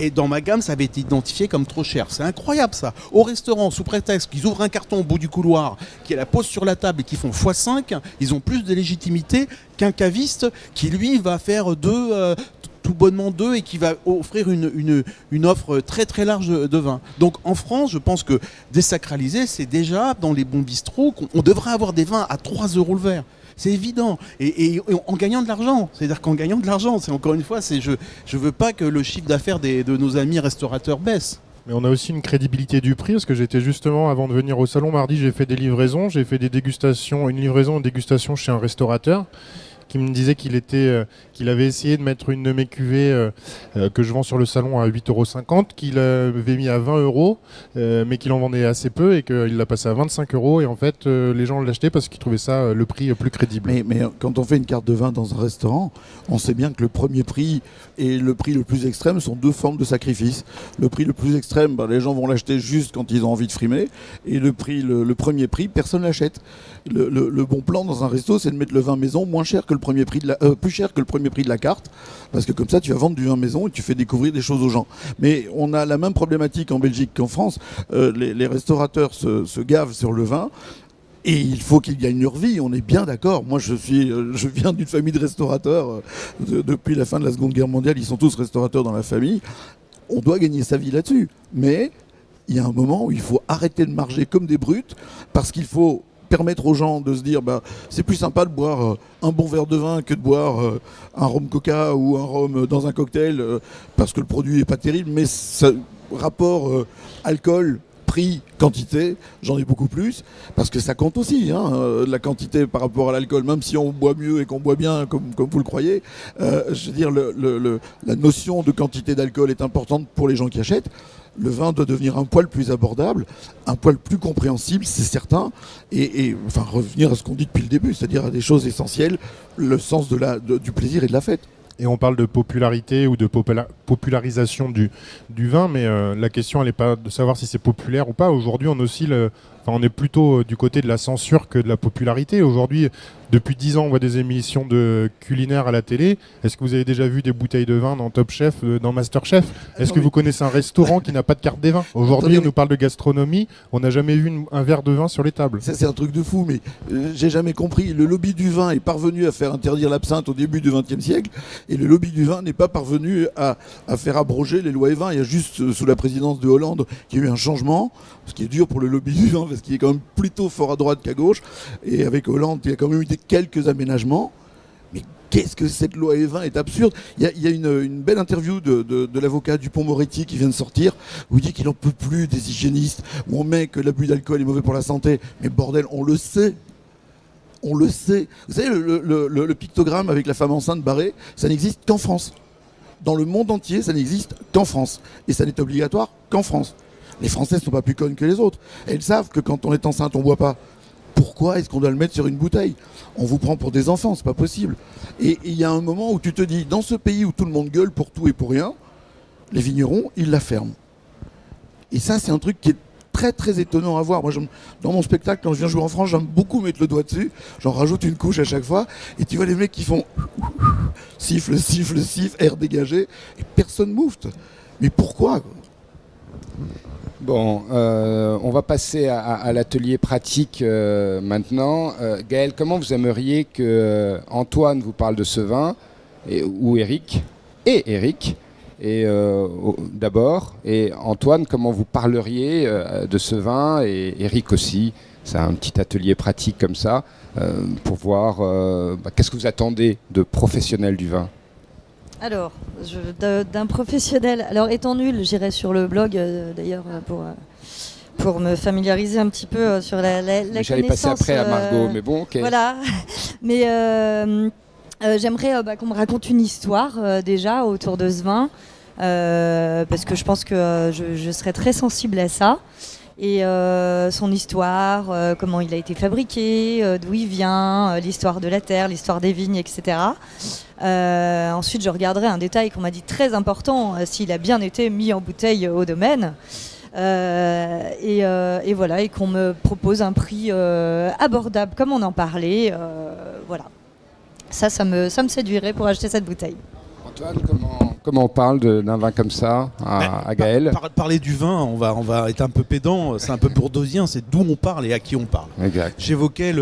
et dans ma gamme ça avait été identifié comme trop cher. C'est incroyable ça. Au restaurant, sous prétexte qu'ils ouvrent un carton au bout du couloir, qui la posent sur la table et qui font x5, ils ont plus de légitimité qu'un caviste qui lui va faire tout bonnement deux et qui va offrir une offre très très large de vin. Donc en France, je pense que désacraliser, c'est déjà dans les bons bistrots qu'on devrait avoir des vins à 3 euros le verre. C'est évident. Et en gagnant de l'argent. C'est-à-dire qu'en gagnant de l'argent, c'est encore une fois, je veux pas que le chiffre d'affaires de nos amis restaurateurs baisse. Mais on a aussi une crédibilité du prix, parce que j'étais justement, avant de venir au salon mardi, j'ai fait des livraisons, j'ai fait des dégustations, une livraison et dégustation chez un restaurateur qui me disait qu'il avait essayé de mettre une de mes cuvées que je vends sur le salon à 8,50 €, qu'il avait mis à 20 €, mais qu'il en vendait assez peu et qu'il l'a passé à 25 €. Et en fait, les gens l'achetaient parce qu'ils trouvaient ça le prix plus crédible. Mais quand on fait une carte de vin dans un restaurant, on sait bien que le premier prix et le prix le plus extrême sont deux formes de sacrifice. Le prix le plus extrême, les gens vont l'acheter juste quand ils ont envie de frimer. Et le premier prix, personne l'achète. Le bon plan dans un resto, c'est de mettre le vin maison moins cher que le premier prix plus cher que le premier prix de la carte, parce que comme ça tu vas vendre du vin maison et tu fais découvrir des choses aux gens. Mais on a la même problématique en Belgique qu'en France. Les restaurateurs se gavent sur le vin. Et il faut qu'ils gagnent leur vie, on est bien d'accord. Moi, je viens d'une famille de restaurateurs. Depuis la fin de la Seconde Guerre mondiale, ils sont tous restaurateurs dans la famille. On doit gagner sa vie là-dessus. Mais il y a un moment où il faut arrêter de marger comme des brutes, parce qu'il faut permettre aux gens de se dire c'est plus sympa de boire un bon verre de vin que de boire un rhum coca ou un rhum dans un cocktail, parce que le produit n'est pas terrible, mais rapport alcool, prix, quantité, j'en ai beaucoup plus, parce que ça compte aussi, la quantité par rapport à l'alcool, même si on boit mieux et qu'on boit bien, comme vous le croyez. Je veux dire, la notion de quantité d'alcool est importante pour les gens qui achètent. Le vin doit devenir un poil plus abordable, un poil plus compréhensible, c'est certain, et enfin revenir à ce qu'on dit depuis le début, c'est-à-dire à des choses essentielles, le sens du plaisir et de la fête. Et on parle de popularité ou de popularisation du vin, mais la question, elle n'est pas de savoir si c'est populaire ou pas. Aujourd'hui, on est plutôt du côté de la censure que de la popularité. Aujourd'hui, depuis 10 ans, on voit des émissions de culinaire à la télé. Est-ce que vous avez déjà vu des bouteilles de vin dans Top Chef, dans Master Chef ? Est-ce que vous connaissez un restaurant qui n'a pas de carte des vins ? Aujourd'hui, on nous parle de gastronomie. On n'a jamais vu un verre de vin sur les tables. Ça, c'est un truc de fou, mais j'ai jamais compris. Le lobby du vin est parvenu à faire interdire l'absinthe au début du XXe siècle, et le lobby du vin n'est pas parvenu à faire abroger les lois E20. Il y a juste, sous la présidence de Hollande, qu'il y a eu un changement, ce qui est dur pour le lobby du vin, parce qu'il est quand même plutôt fort à droite qu'à gauche. Et avec Hollande, il y a quand même eu quelques aménagements. Mais qu'est-ce que cette loi E20 est absurde. Il y a une belle interview de l'avocat Dupond-Moretti qui vient de sortir, où il dit qu'il n'en peut plus des hygiénistes, où on met que l'abus d'alcool est mauvais pour la santé. Mais bordel, on le sait. On le sait. Vous savez, le pictogramme avec la femme enceinte barrée, ça n'existe qu'en France. Dans le monde entier, ça n'existe qu'en France. Et ça n'est obligatoire qu'en France. Les Français ne sont pas plus connes que les autres. Elles savent que quand on est enceinte, on ne boit pas. Pourquoi est-ce qu'on doit le mettre sur une bouteille ? On vous prend pour des enfants, c'est pas possible. Et il y a un moment où tu te dis, dans ce pays où tout le monde gueule pour tout et pour rien, les vignerons, ils la ferment. Et ça, c'est un truc qui est très très étonnant à voir. Moi, dans mon spectacle, quand je viens jouer en France, j'aime beaucoup mettre le doigt dessus. J'en rajoute une couche à chaque fois. Et tu vois les mecs qui font siffle, siffle, siffle, air dégagé. Et personne moufte. Mais pourquoi ? Bon, on va passer à l'atelier pratique maintenant. Gaël, comment vous aimeriez que Antoine vous parle de ce vin, ou Eric, d'abord, et Antoine, comment vous parleriez de ce vin, et Eric aussi. C'est un petit atelier pratique comme ça, pour voir qu'est-ce que vous attendez de professionnels du vin. Alors, d'un professionnel, alors étant nul, j'irai sur le blog d'ailleurs pour me familiariser un petit peu sur la connaissance. J'allais passer après à Margot, mais bon, ok. Voilà, mais j'aimerais qu'on me raconte une histoire déjà autour de ce vin, parce que je pense que je serais très sensible à ça. Et son histoire, comment il a été fabriqué, d'où il vient, l'histoire de la terre, l'histoire des vignes, etc. Ensuite, je regarderai un détail qu'on m'a dit très important, s'il a bien été mis en bouteille au domaine. Et voilà, et qu'on me propose un prix abordable, comme on en parlait. Voilà. Ça me séduirait pour acheter cette bouteille. Antoine, comment on parle d'un vin comme ça à Gaël? Parler du vin, on va être un peu pédant, c'est un peu bourdieuien, c'est d'où on parle et à qui on parle. Exact. J'évoquais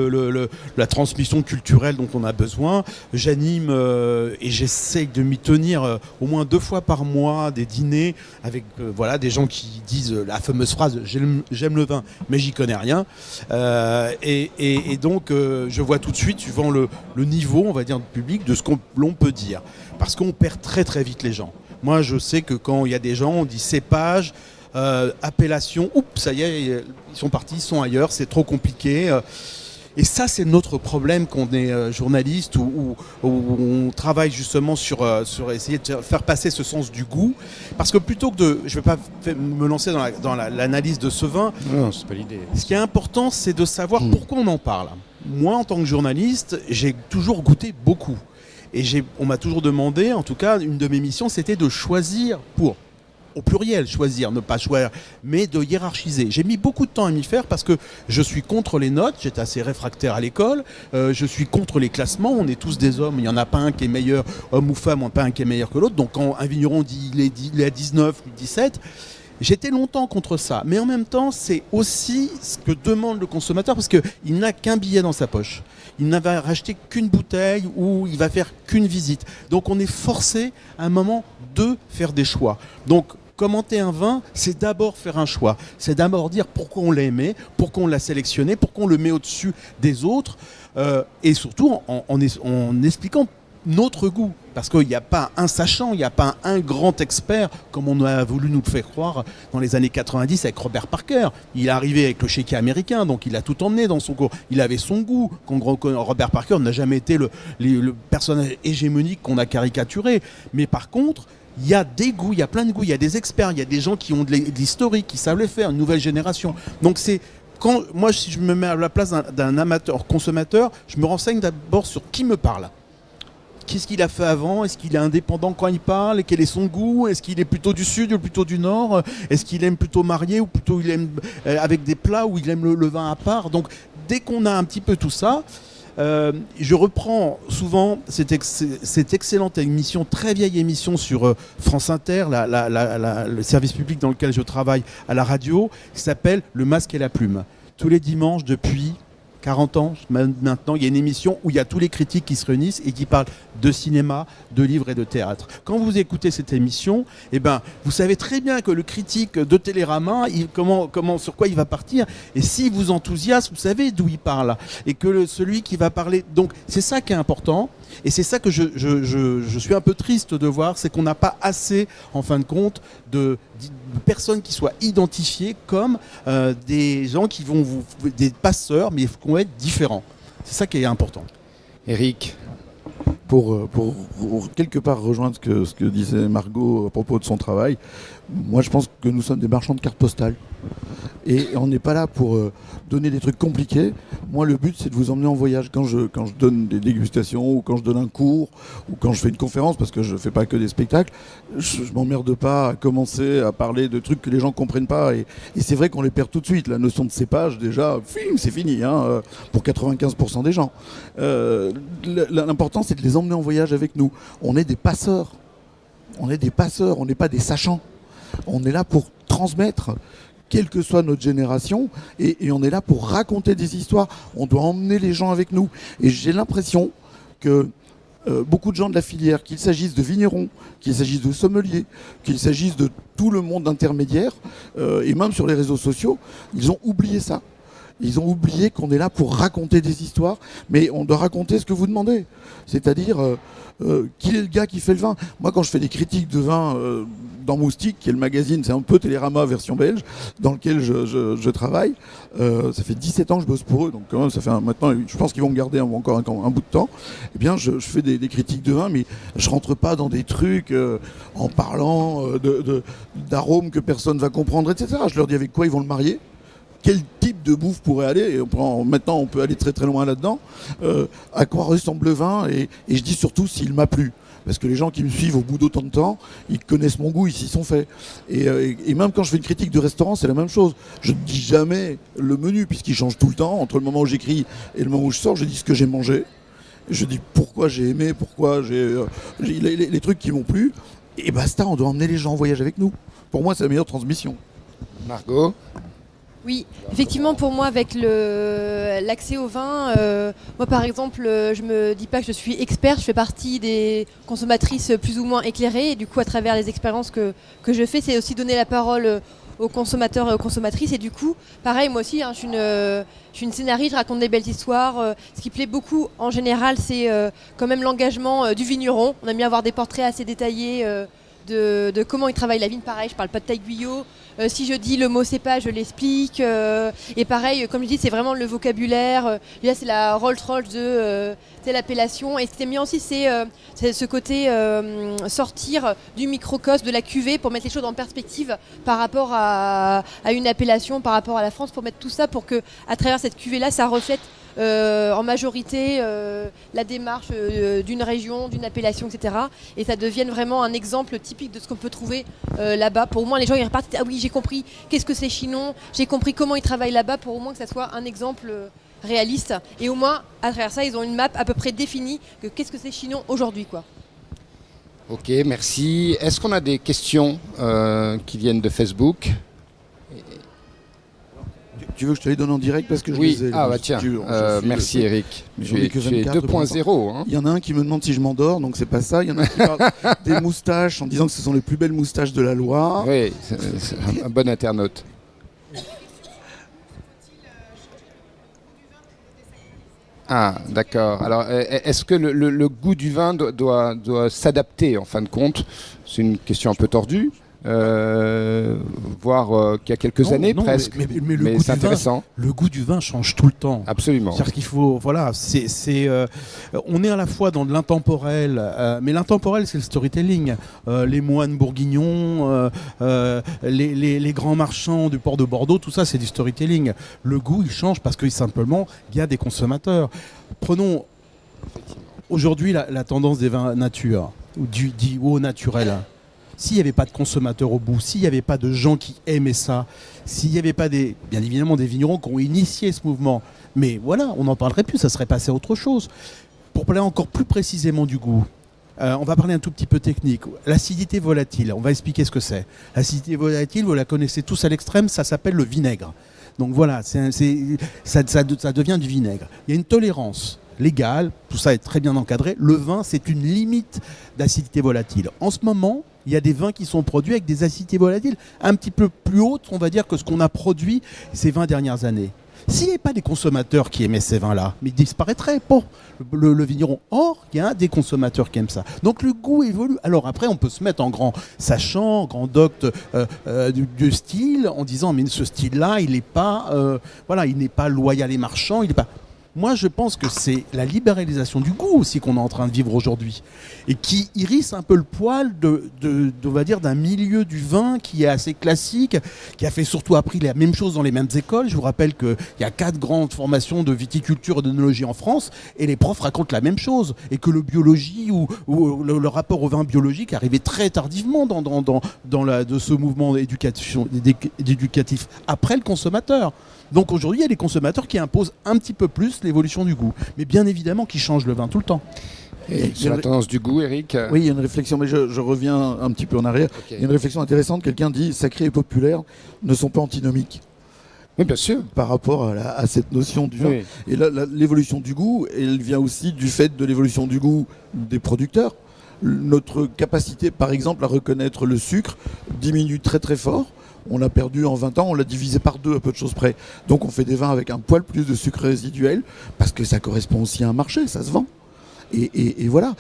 la transmission culturelle dont on a besoin. J'anime et j'essaye de m'y tenir au moins 2 fois par mois des dîners avec des gens qui disent la fameuse phrase « j'aime le vin, mais j'y connais rien ». Et donc je vois tout de suite, suivant le niveau, on va dire, du public, de ce qu'on l'on peut dire. Parce qu'on perd très très vite les gens. Moi je sais que quand il y a des gens, on dit cépage, appellation, oups, ça y est, ils sont partis, ils sont ailleurs, c'est trop compliqué. Et ça, c'est notre problème quand on est journaliste ou on travaille justement sur essayer de faire passer ce sens du goût. Parce que plutôt que de... Je ne vais pas me lancer dans l'analyse de ce vin. Non, c'est pas l'idée. Ce qui est important, c'est de savoir pourquoi on en parle. Moi, en tant que journaliste, j'ai toujours goûté beaucoup. Et on m'a toujours demandé, en tout cas, une de mes missions, c'était de choisir au pluriel, choisir, ne pas choisir, mais de hiérarchiser. J'ai mis beaucoup de temps à m'y faire parce que je suis contre les notes, j'étais assez réfractaire à l'école, je suis contre les classements, on est tous des hommes, il n'y en a pas un qui est meilleur, homme ou femme, il n'y en a pas un qui est meilleur que l'autre, donc quand un vigneron dit il est à 19 ou 17, j'étais longtemps contre ça, mais en même temps, c'est aussi ce que demande le consommateur parce qu'il n'a qu'un billet dans sa poche. Il n'a racheté qu'une bouteille ou il va faire qu'une visite. Donc on est forcé à un moment de faire des choix. Donc commenter un vin, c'est d'abord faire un choix. C'est d'abord dire pourquoi on l'a aimé, pourquoi on l'a sélectionné, pourquoi on le met au-dessus des autres et surtout en expliquant notre goût. Parce qu'il n'y a pas un sachant, il n'y a pas un grand expert comme on a voulu nous le faire croire dans les années 90 avec Robert Parker. Il est arrivé avec le chéquier américain, donc il a tout emmené dans son cours. Il avait son goût. Robert Parker n'a jamais été le personnage hégémonique qu'on a caricaturé. Mais par contre, il y a des goûts, il y a plein de goûts, il y a des experts, il y a des gens qui ont de l'historique, qui savent le faire, une nouvelle génération. Donc c'est... Moi, si je me mets à la place d'un amateur consommateur, je me renseigne d'abord sur qui me parle. Qu'est-ce qu'il a fait avant? Est-ce qu'il est indépendant quand il parle? Et quel est son goût? Est-ce qu'il est plutôt du sud ou plutôt du nord? Est-ce qu'il aime plutôt marié ou plutôt il aime avec des plats ou il aime le vin à part? Donc dès qu'on a un petit peu tout ça, je reprends souvent cette excellente émission, très vieille émission sur France Inter, le service public dans lequel je travaille à la radio, qui s'appelle Le Masque et la Plume. Tous les dimanches depuis 40 ans maintenant, il y a une émission où il y a tous les critiques qui se réunissent et qui parlent de cinéma, de livres et de théâtre. Quand vous écoutez cette émission, vous savez très bien que le critique de Télérama, sur quoi il va partir, et s'il vous enthousiasme, vous savez d'où il parle, et que celui qui va parler... Donc c'est ça qui est important, et c'est ça que je suis un peu triste de voir, c'est qu'on n'a pas assez, en fin de compte, de personnes qui soient identifiées comme des gens qui vont des passeurs, mais qui vont être différents. C'est ça qui est important. Eric, pour quelque part rejoindre ce que disait Margot à propos de son travail, moi je pense que nous sommes des marchands de cartes postales. Et on n'est pas là pour donner des trucs compliqués. Moi, le but, c'est de vous emmener en voyage. Quand je donne des dégustations, ou quand je donne un cours, ou quand je fais une conférence, parce que je ne fais pas que des spectacles, je ne m'emmerde pas à commencer à parler de trucs que les gens ne comprennent pas. Et c'est vrai qu'on les perd tout de suite. La notion de cépage, déjà, c'est fini, pour 95% des gens. L'important, c'est de les emmener en voyage avec nous. On est des passeurs. On n'est pas des sachants. On est là pour transmettre, quelle que soit notre génération, et on est là pour raconter des histoires. On doit emmener les gens avec nous. Et j'ai l'impression que beaucoup de gens de la filière, qu'il s'agisse de vignerons, qu'il s'agisse de sommeliers, qu'il s'agisse de tout le monde intermédiaire, et même sur les réseaux sociaux, ils ont oublié ça. Ils ont oublié qu'on est là pour raconter des histoires, mais on doit raconter ce que vous demandez. C'est-à-dire, qui est le gars qui fait le vin? Moi, quand je fais des critiques de vin dans Moustique, qui est le magazine, c'est un peu Télérama version belge, dans lequel je travaille, ça fait 17 ans que je bosse pour eux, donc quand même, ça fait maintenant, je pense qu'ils vont me garder encore un bout de temps. Eh bien, je fais des critiques de vin, mais je rentre pas dans des trucs en parlant d'arômes que personne va comprendre, etc. Je leur dis avec quoi ils vont le marier. Quel type de bouffe pourrait aller, et maintenant on peut aller très très loin là-dedans, à quoi ressemble le vin, et je dis surtout s'il m'a plu. Parce que les gens qui me suivent au bout d'autant de temps, ils connaissent mon goût, ils s'y sont faits. Et même quand je fais une critique de restaurant, c'est la même chose. Je ne dis jamais le menu, puisqu'il change tout le temps. Entre le moment où j'écris et le moment où je sors, je dis ce que j'ai mangé. Je dis pourquoi j'ai aimé, pourquoi les trucs qui m'ont plu. Et basta, on doit emmener les gens en voyage avec nous. Pour moi, c'est la meilleure transmission. Margot? Oui, effectivement, pour moi, avec l'accès au vin, moi par exemple, je me dis pas que je suis experte, je fais partie des consommatrices plus ou moins éclairées, et du coup, à travers les expériences que je fais, c'est aussi donner la parole aux consommateurs et aux consommatrices, et du coup, pareil, moi aussi, je suis une scénariste, je raconte des belles histoires. Ce qui plaît beaucoup, en général, c'est quand même l'engagement du vigneron. On aime bien avoir des portraits assez détaillés de comment il travaille la vigne. Pareil, je parle pas de taille guyot. Si je dis le mot cépage, je l'explique. Et pareil, comme je dis, c'est vraiment le vocabulaire. Là, c'est la Rolls-Royce de l'appellation. Et ce qui est bien aussi, c'est ce côté sortir du microcosme de la cuvée pour mettre les choses en perspective par rapport à une appellation, par rapport à la France, pour mettre tout ça pour que, à travers cette cuvée-là, ça reflète en majorité la démarche d'une région, d'une appellation, etc. Et ça devienne vraiment un exemple typique de ce qu'on peut trouver là-bas. Pour au moins les gens ils repartent, ah oui j'ai compris qu'est-ce que c'est Chinon, j'ai compris comment ils travaillent là-bas, pour au moins que ça soit un exemple réaliste. Et au moins à travers ça ils ont une map à peu près définie que qu'est-ce que c'est Chinon aujourd'hui, quoi. Ok, merci. Est-ce qu'on a des questions qui viennent de Facebook? Tu veux que je te les donne en direct parce que je Oui, les ai. ah bah tiens, merci Eric. J'en ai que Tu es 24 2.0. Hein. Il y en a un qui me demande si je m'endors, donc c'est pas ça. Il y en a un qui parle des moustaches en disant que ce sont les plus belles moustaches de la Loire. Oui, c'est un bon internaute. Ah, d'accord. Alors, est-ce que le goût du vin doit s'adapter, en fin de compte? C'est une question un peu tordue. Voire qu'il y a quelques années presque, mais c'est intéressant. Le goût du vin change tout le temps. Absolument. C'est-à-dire qu'il faut, voilà, on est à la fois dans de l'intemporel, mais l'intemporel c'est le storytelling. Les moines bourguignons, les grands marchands du port de Bordeaux, tout ça c'est du storytelling. Le goût il change parce que simplement il y a des consommateurs. Prenons aujourd'hui la tendance des vins nature, ou dit au naturel. S'il n'y avait pas de consommateurs au bout, s'il n'y avait pas de gens qui aimaient ça, s'il n'y avait pas bien évidemment des vignerons qui ont initié ce mouvement, mais voilà, on n'en parlerait plus, ça serait passé à autre chose. Pour parler encore plus précisément du goût, on va parler un tout petit peu technique. L'acidité volatile, on va expliquer ce que c'est. L'acidité volatile, vous la connaissez tous à l'extrême, ça s'appelle le vinaigre. Donc voilà, ça devient du vinaigre. Il y a une tolérance légale, tout ça est très bien encadré. Le vin, c'est une limite d'acidité volatile. En ce moment, il y a des vins qui sont produits avec des acidités volatiles un petit peu plus hautes, on va dire, que ce qu'on a produit ces 20 dernières années. S'il n'y avait pas des consommateurs qui aimaient ces vins-là, mais ils disparaîtraient. Bon, le vigneron. Or, il y a des consommateurs qui aiment ça. Donc le goût évolue. Alors après, on peut se mettre en grand sachant, grand docte du style, en disant mais ce style-là, il n'est pas, il n'est pas loyal et marchand. Il n'est pas. Moi, je pense que c'est la libéralisation du goût aussi qu'on est en train de vivre aujourd'hui et qui hérisse un peu le poil on va dire, d'un milieu du vin qui est assez classique, qui a fait surtout appris la même chose dans les mêmes écoles. Je vous rappelle qu'il y a 4 grandes formations de viticulture et d'œnologie en France et les profs racontent la même chose et que le biologie ou le rapport au vin biologique arrivait très tardivement de ce mouvement éducatif après le consommateur. Donc aujourd'hui, il y a les consommateurs qui imposent un petit peu plus l'évolution du goût. Mais bien évidemment, qui changent le vin tout le temps. Et sur la tendance du goût, Eric? Oui, il y a une réflexion, mais je reviens un petit peu en arrière. Okay. Il y a une réflexion intéressante. Quelqu'un dit « sacré et populaire ne sont pas antinomiques ». Oui, bien sûr. Par rapport à cette notion du vin. Oui. Et là, l'évolution du goût, elle vient aussi du fait de l'évolution du goût des producteurs. Notre capacité, par exemple, à reconnaître le sucre diminue très très fort. on a perdu en 20 ans, on l'a divisé par 2 à peu de choses près. Donc on fait des vins avec un poil plus de sucre résiduel, parce que ça correspond aussi à un marché, ça se vend. Et voilà.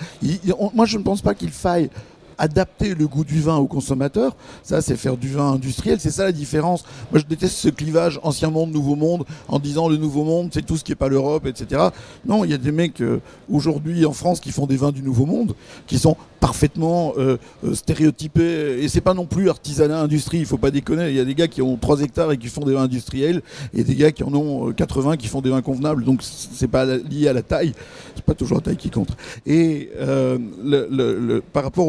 Moi, je ne pense pas qu'il faille adapter le goût du vin au consommateur. Ça, c'est faire du vin industriel. C'est ça la différence. Moi, je déteste ce clivage ancien monde, nouveau monde, en disant le nouveau monde, c'est tout ce qui n'est pas l'Europe, etc. Non, il y a des mecs aujourd'hui en France qui font des vins du nouveau monde, qui sont parfaitement stéréotypés. Et c'est pas non plus artisanat, industrie. Il faut pas déconner. Il y a des gars qui ont 3 hectares et qui font des vins industriels, et des gars qui en ont 80 qui font des vins convenables. Donc, c'est pas lié à la taille. C'est pas toujours la taille qui compte. Et par rapport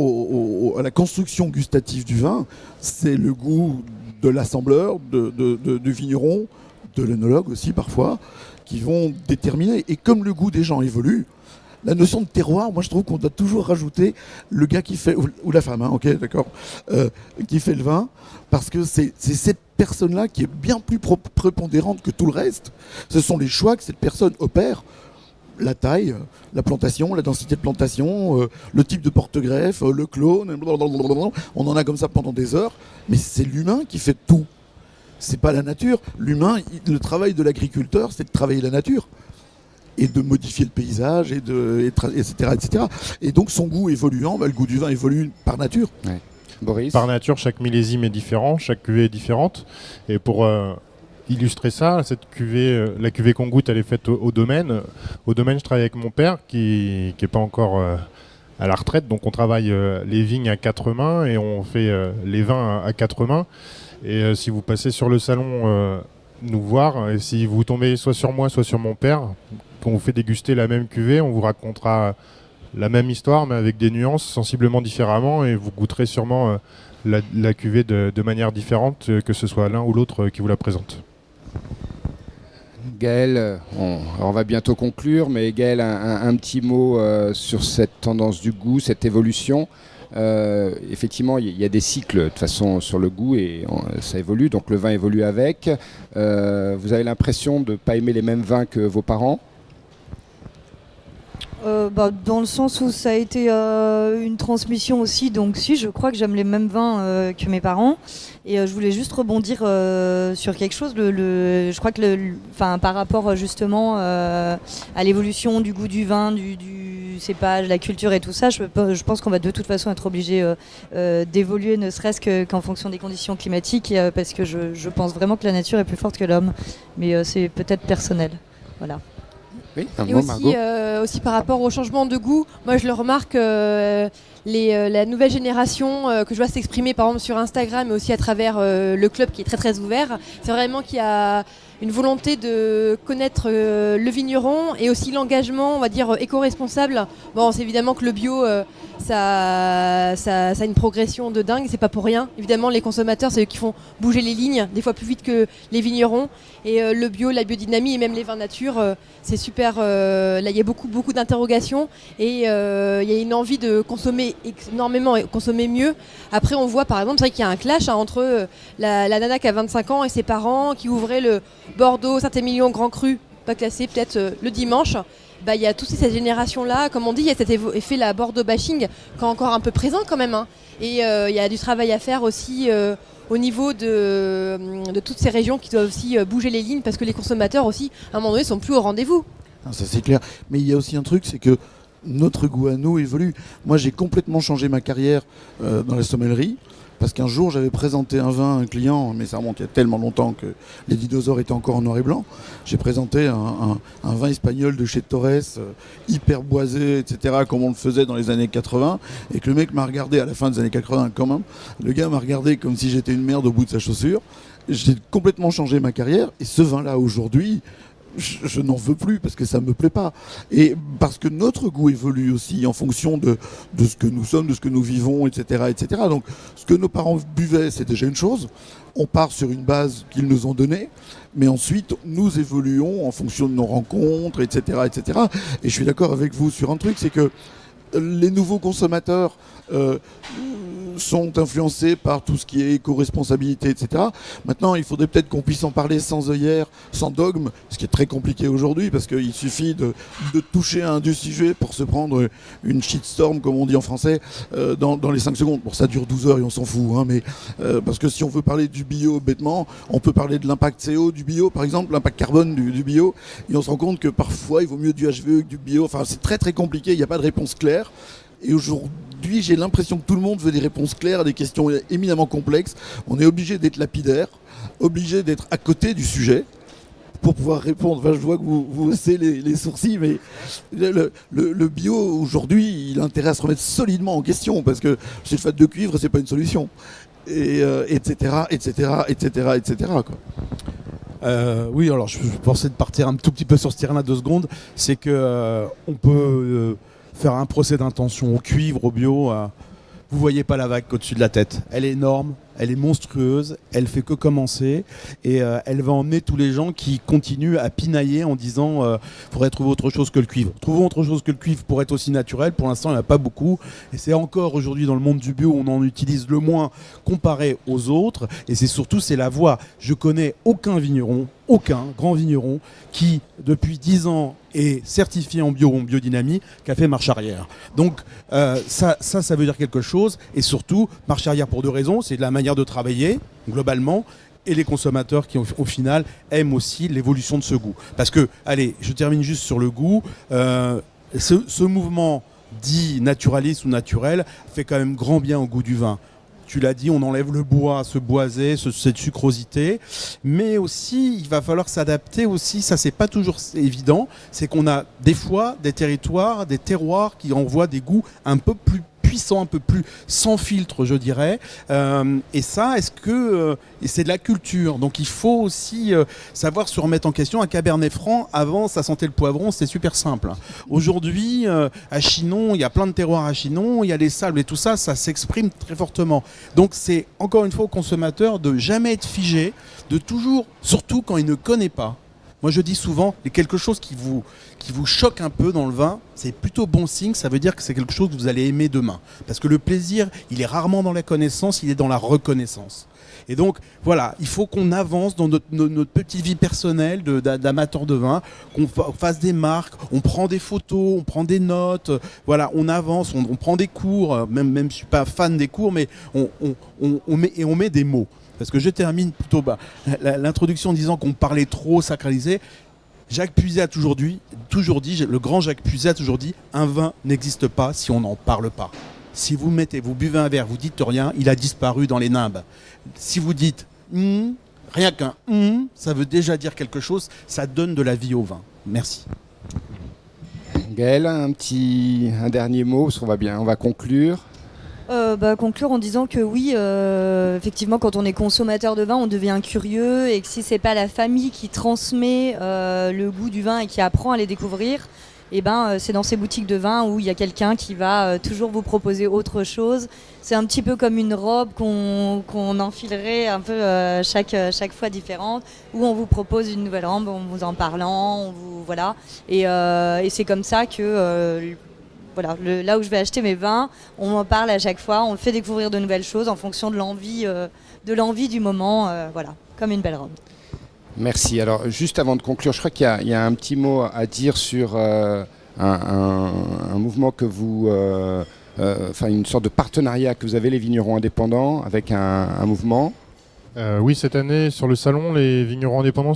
à la construction gustative du vin, c'est le goût de l'assembleur, du vigneron, de l'œnologue aussi parfois, qui vont déterminer. Et comme le goût des gens évolue, la notion de terroir, moi je trouve qu'on doit toujours rajouter le gars qui fait, ou la femme, hein, ok, d'accord, qui fait le vin, parce que c'est cette personne-là qui est bien plus prépondérante que tout le reste. Ce sont les choix que cette personne opère. La taille, la plantation, la densité de plantation, le type de porte-greffe, le clone, blablabla. On en a comme ça pendant des heures, mais c'est l'humain qui fait tout. C'est pas la nature. L'humain, le travail de l'agriculteur, c'est de travailler la nature et de modifier le paysage, etc. Et donc son goût évoluant, le goût du vin évolue par nature. Ouais. Boris ? Par nature, chaque millésime est différent, chaque cuvée est différente. Et pour illustrer ça, cette cuvée, la cuvée qu'on goûte, elle est faite au domaine. Au domaine, je travaille avec mon père qui n'est pas encore à la retraite. Donc on travaille les vignes à 4 mains et on fait les vins à 4 mains. Et si vous passez sur le salon nous voir, et si vous tombez soit sur moi, soit sur mon père, quand on vous fait déguster la même cuvée, on vous racontera la même histoire, mais avec des nuances sensiblement différemment, et vous goûterez sûrement la cuvée de manière différente, que ce soit l'un ou l'autre qui vous la présente. Gaël, on va bientôt conclure, mais Gaël, un petit mot sur cette tendance du goût, cette évolution. Effectivement, il y a des cycles de toute façon sur le goût et ça évolue, donc le vin évolue avec. Vous avez l'impression de ne pas aimer les mêmes vins que vos parents ? Dans le sens où ça a été une transmission aussi, donc si, je crois que j'aime les mêmes vins que mes parents. Et je voulais juste rebondir sur quelque chose. Je crois que par rapport justement à l'évolution du goût du vin, du cépage, la culture et tout ça, je pense qu'on va de toute façon être obligé d'évoluer, ne serait-ce qu'en fonction des conditions climatiques, parce que je pense vraiment que la nature est plus forte que l'homme. Mais c'est peut-être personnel. Voilà. Oui, et aussi par rapport au changement de goût, moi je le remarque, la nouvelle génération que je vois s'exprimer par exemple sur Instagram, mais aussi à travers le club qui est très très ouvert, c'est vraiment qu'il y a une volonté de connaître le vigneron et aussi l'engagement, on va dire, éco-responsable. Bon, c'est évidemment que le bio, ça a une progression de dingue, c'est pas pour rien. Évidemment, les consommateurs, c'est eux qui font bouger les lignes, des fois plus vite que les vignerons. Et le bio, la biodynamie et même les vins nature, c'est super. Là, il y a beaucoup d'interrogations et il y a une envie de consommer énormément et consommer mieux. Après, on voit par exemple, c'est vrai qu'il y a un clash entre la nana qui a 25 ans et ses parents qui ouvraient le Bordeaux, Saint-Émilion, Grand Cru, pas classé peut-être le dimanche. Il y a toute cette génération-là, comme on dit, il y a cet effet la Bordeaux bashing qui est encore un peu présent quand même. Hein. Et il y a du travail à faire aussi au niveau de toutes ces régions qui doivent aussi bouger les lignes parce que les consommateurs aussi, à un moment donné, sont plus au rendez-vous. Non, ça c'est clair. Mais il y a aussi un truc, c'est que notre goût à nous évolue. Moi, j'ai complètement changé ma carrière dans la sommellerie. Parce qu'un jour, j'avais présenté un vin à un client, mais ça remonte il y a tellement longtemps que les dinosaures étaient encore en noir et blanc. J'ai présenté un vin espagnol de chez Torres, hyper boisé, etc., comme on le faisait dans les années 80, et que le mec m'a regardé à la fin des années 80 quand même. Le gars m'a regardé comme si j'étais une merde au bout de sa chaussure. J'ai complètement changé ma carrière, et ce vin-là, aujourd'hui, je n'en veux plus parce que ça me plaît pas. Et parce que notre goût évolue aussi en fonction de ce que nous sommes, de ce que nous vivons, etc., etc. Donc, ce que nos parents buvaient, c'est déjà une chose. On part sur une base qu'ils nous ont donnée, mais ensuite, nous évoluons en fonction de nos rencontres, etc., etc. Et je suis d'accord avec vous sur un truc, c'est que les nouveaux consommateurs sont influencés par tout ce qui est éco-responsabilité, etc. Maintenant, il faudrait peut-être qu'on puisse en parler sans œillères, sans dogme, ce qui est très compliqué aujourd'hui, parce qu'il suffit de toucher à un du sujet pour se prendre une shitstorm, comme on dit en français, dans les 5 secondes. Bon, ça dure 12 heures et on s'en fout, hein, mais parce que si on veut parler du bio bêtement, on peut parler de l'impact CO du bio, par exemple, l'impact carbone du bio, et on se rend compte que parfois, il vaut mieux du HVE que du bio. Enfin, c'est très très compliqué, il n'y a pas de réponse claire. Et aujourd'hui, j'ai l'impression que tout le monde veut des réponses claires à des questions éminemment complexes. On est obligé d'être lapidaire, obligé d'être à côté du sujet pour pouvoir répondre. Enfin, je vois que vous haussez les sourcils, mais le bio, aujourd'hui, il a intérêt à se remettre solidement en question, parce que le sulfate de cuivre, c'est pas une solution. Et etc., quoi. Oui, alors je pensais de partir un tout petit peu sur ce terrain-là 2 secondes. C'est que on peut faire un procès d'intention au cuivre, au bio. Vous voyez pas la vague au-dessus de la tête. Elle est énorme, elle est monstrueuse, elle fait que commencer et elle va emmener tous les gens qui continuent à pinailler en disant faudrait trouver autre chose que le cuivre. Trouvons autre chose que le cuivre pour être aussi naturel. Pour l'instant, il n'y en a pas beaucoup et c'est encore aujourd'hui dans le monde du bio où on en utilise le moins comparé aux autres et c'est la voie. Je connais aucun grand vigneron qui depuis 10 ans est certifié en bio ou en biodynamie qui a fait marche arrière. Donc ça veut dire quelque chose et surtout marche arrière pour 2 raisons. C'est de la manière de travailler globalement et les consommateurs qui au final aiment aussi l'évolution de ce goût. Parce que, allez, je termine juste sur le goût. Ce mouvement dit naturaliste ou naturel fait quand même grand bien au goût du vin. Tu l'as dit, on enlève le bois, ce boisé, cette sucrosité, mais aussi il va falloir s'adapter aussi, ça c'est pas toujours évident, c'est qu'on a des fois des territoires, des terroirs qui envoient des goûts un peu plus puissant, un peu plus sans filtre, je dirais. Et ça, est-ce que c'est de la culture? Donc il faut aussi savoir se remettre en question. Un Cabernet Franc, avant, ça sentait le poivron, c'était super simple. Aujourd'hui, à Chinon, il y a plein de terroirs à Chinon, il y a les sables et tout ça, ça s'exprime très fortement. Donc c'est encore une fois au consommateur de jamais être figé, de toujours, surtout quand il ne connaît pas. Moi, je dis souvent, il y a quelque chose qui vous choque un peu dans le vin, c'est plutôt bon signe, ça veut dire que c'est quelque chose que vous allez aimer demain. Parce que le plaisir, il est rarement dans la connaissance, il est dans la reconnaissance. Et donc, voilà, il faut qu'on avance dans notre petite vie personnelle d'amateur de vin, qu'on fasse des marques, on prend des photos, on prend des notes, voilà, on avance, on prend des cours, même je ne suis pas fan des cours, mais on met des mots. Parce que je termine plutôt l'introduction en disant qu'on parlait trop sacralisé. Jacques Puzet a toujours dit, le grand Jacques Puzet a toujours dit, un vin n'existe pas si on n'en parle pas. Si vous buvez un verre, vous dites rien, il a disparu dans les nimbes. Si vous dites rien qu'un ça veut déjà dire quelque chose, ça donne de la vie au vin. Merci. Gaëlle, un dernier mot, parce on va conclure. Conclure en disant que oui, effectivement, quand on est consommateur de vin, on devient curieux et que si c'est pas la famille qui transmet le goût du vin et qui apprend à les découvrir, c'est dans ces boutiques de vin où il y a quelqu'un qui va toujours vous proposer autre chose. C'est un petit peu comme une robe qu'on enfilerait un peu chaque fois différente, où on vous propose une nouvelle robe en vous en parlant, voilà. Et c'est comme ça que voilà, là où je vais acheter mes vins, on m'en parle à chaque fois, on me fait découvrir de nouvelles choses en fonction de l'envie du moment, voilà, comme une belle robe. Merci. Alors, juste avant de conclure, je crois qu'il y a un petit mot à dire sur un mouvement que vous... une sorte de partenariat que vous avez, les vignerons indépendants, avec un mouvement. Oui, cette année, sur le salon, les vignerons indépendants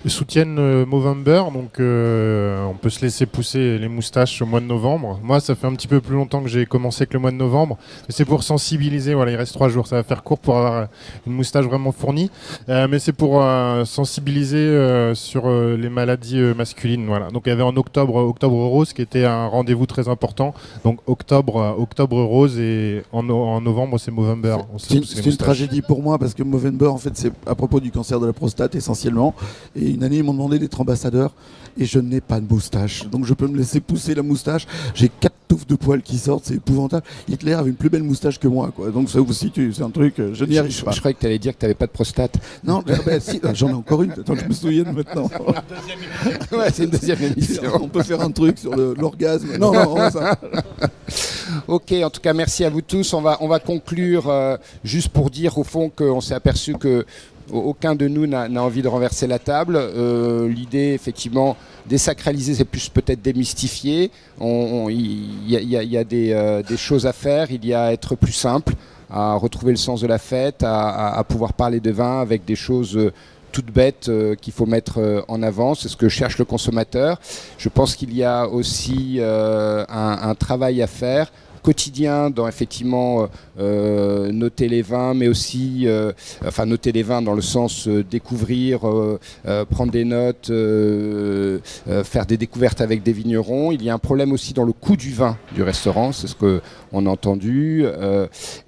soutiennent Movember, donc on peut se laisser pousser les moustaches au mois de novembre. Moi, ça fait un petit peu plus longtemps que j'ai commencé avec le mois de novembre. C'est pour sensibiliser, voilà, il reste 3 jours, ça va faire court pour avoir une moustache vraiment fournie. Mais c'est pour sensibiliser sur les maladies masculines. Voilà. Donc il y avait en octobre rose, qui était un rendez-vous très important. Donc octobre rose, et en novembre, c'est Movember. C'est une tragédie pour moi, moi parce que Movember, en fait, c'est à propos du cancer de la prostate essentiellement. Et une année, ils m'ont demandé d'être ambassadeur et je n'ai pas de moustache. Donc je peux me laisser pousser la moustache. J'ai 4 touffes de poils qui sortent, c'est épouvantable. Hitler avait une plus belle moustache que moi, quoi. Donc ça aussi, c'est un truc, je n'y arrive pas. Je croyais que tu allais dire que tu n'avais pas de prostate. Non, si, j'en ai encore une. Attends, je me souviens maintenant. Ouais, c'est une deuxième émission. On peut faire un truc sur l'orgasme. Non, ça. Ok, en tout cas, merci à vous tous. On va conclure juste pour dire au fond qu'on s'est aperçu que aucun de nous n'a envie de renverser la table. L'idée, effectivement, désacraliser, c'est plus peut-être démystifier. Il y a des choses à faire. Il y a à être plus simple, à retrouver le sens de la fête, à pouvoir parler de vin avec des choses toutes bêtes qu'il faut mettre en avant. C'est ce que cherche le consommateur. Je pense qu'il y a aussi un travail à faire quotidien dans effectivement noter les vins, mais aussi noter les vins dans le sens découvrir, prendre des notes, faire des découvertes avec des vignerons. Il y a un problème aussi dans le coût du vin du restaurant, c'est ce qu'on a entendu,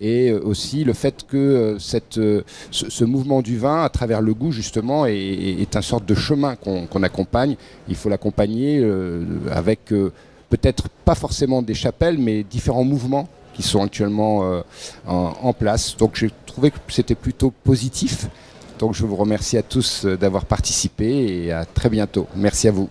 et aussi le fait que ce mouvement du vin à travers le goût justement est une sorte de chemin qu'on accompagne. Il faut l'accompagner avec peut-être pas forcément des chapelles, mais différents mouvements qui sont actuellement en place. Donc j'ai trouvé que c'était plutôt positif. Donc je vous remercie à tous d'avoir participé et à très bientôt. Merci à vous.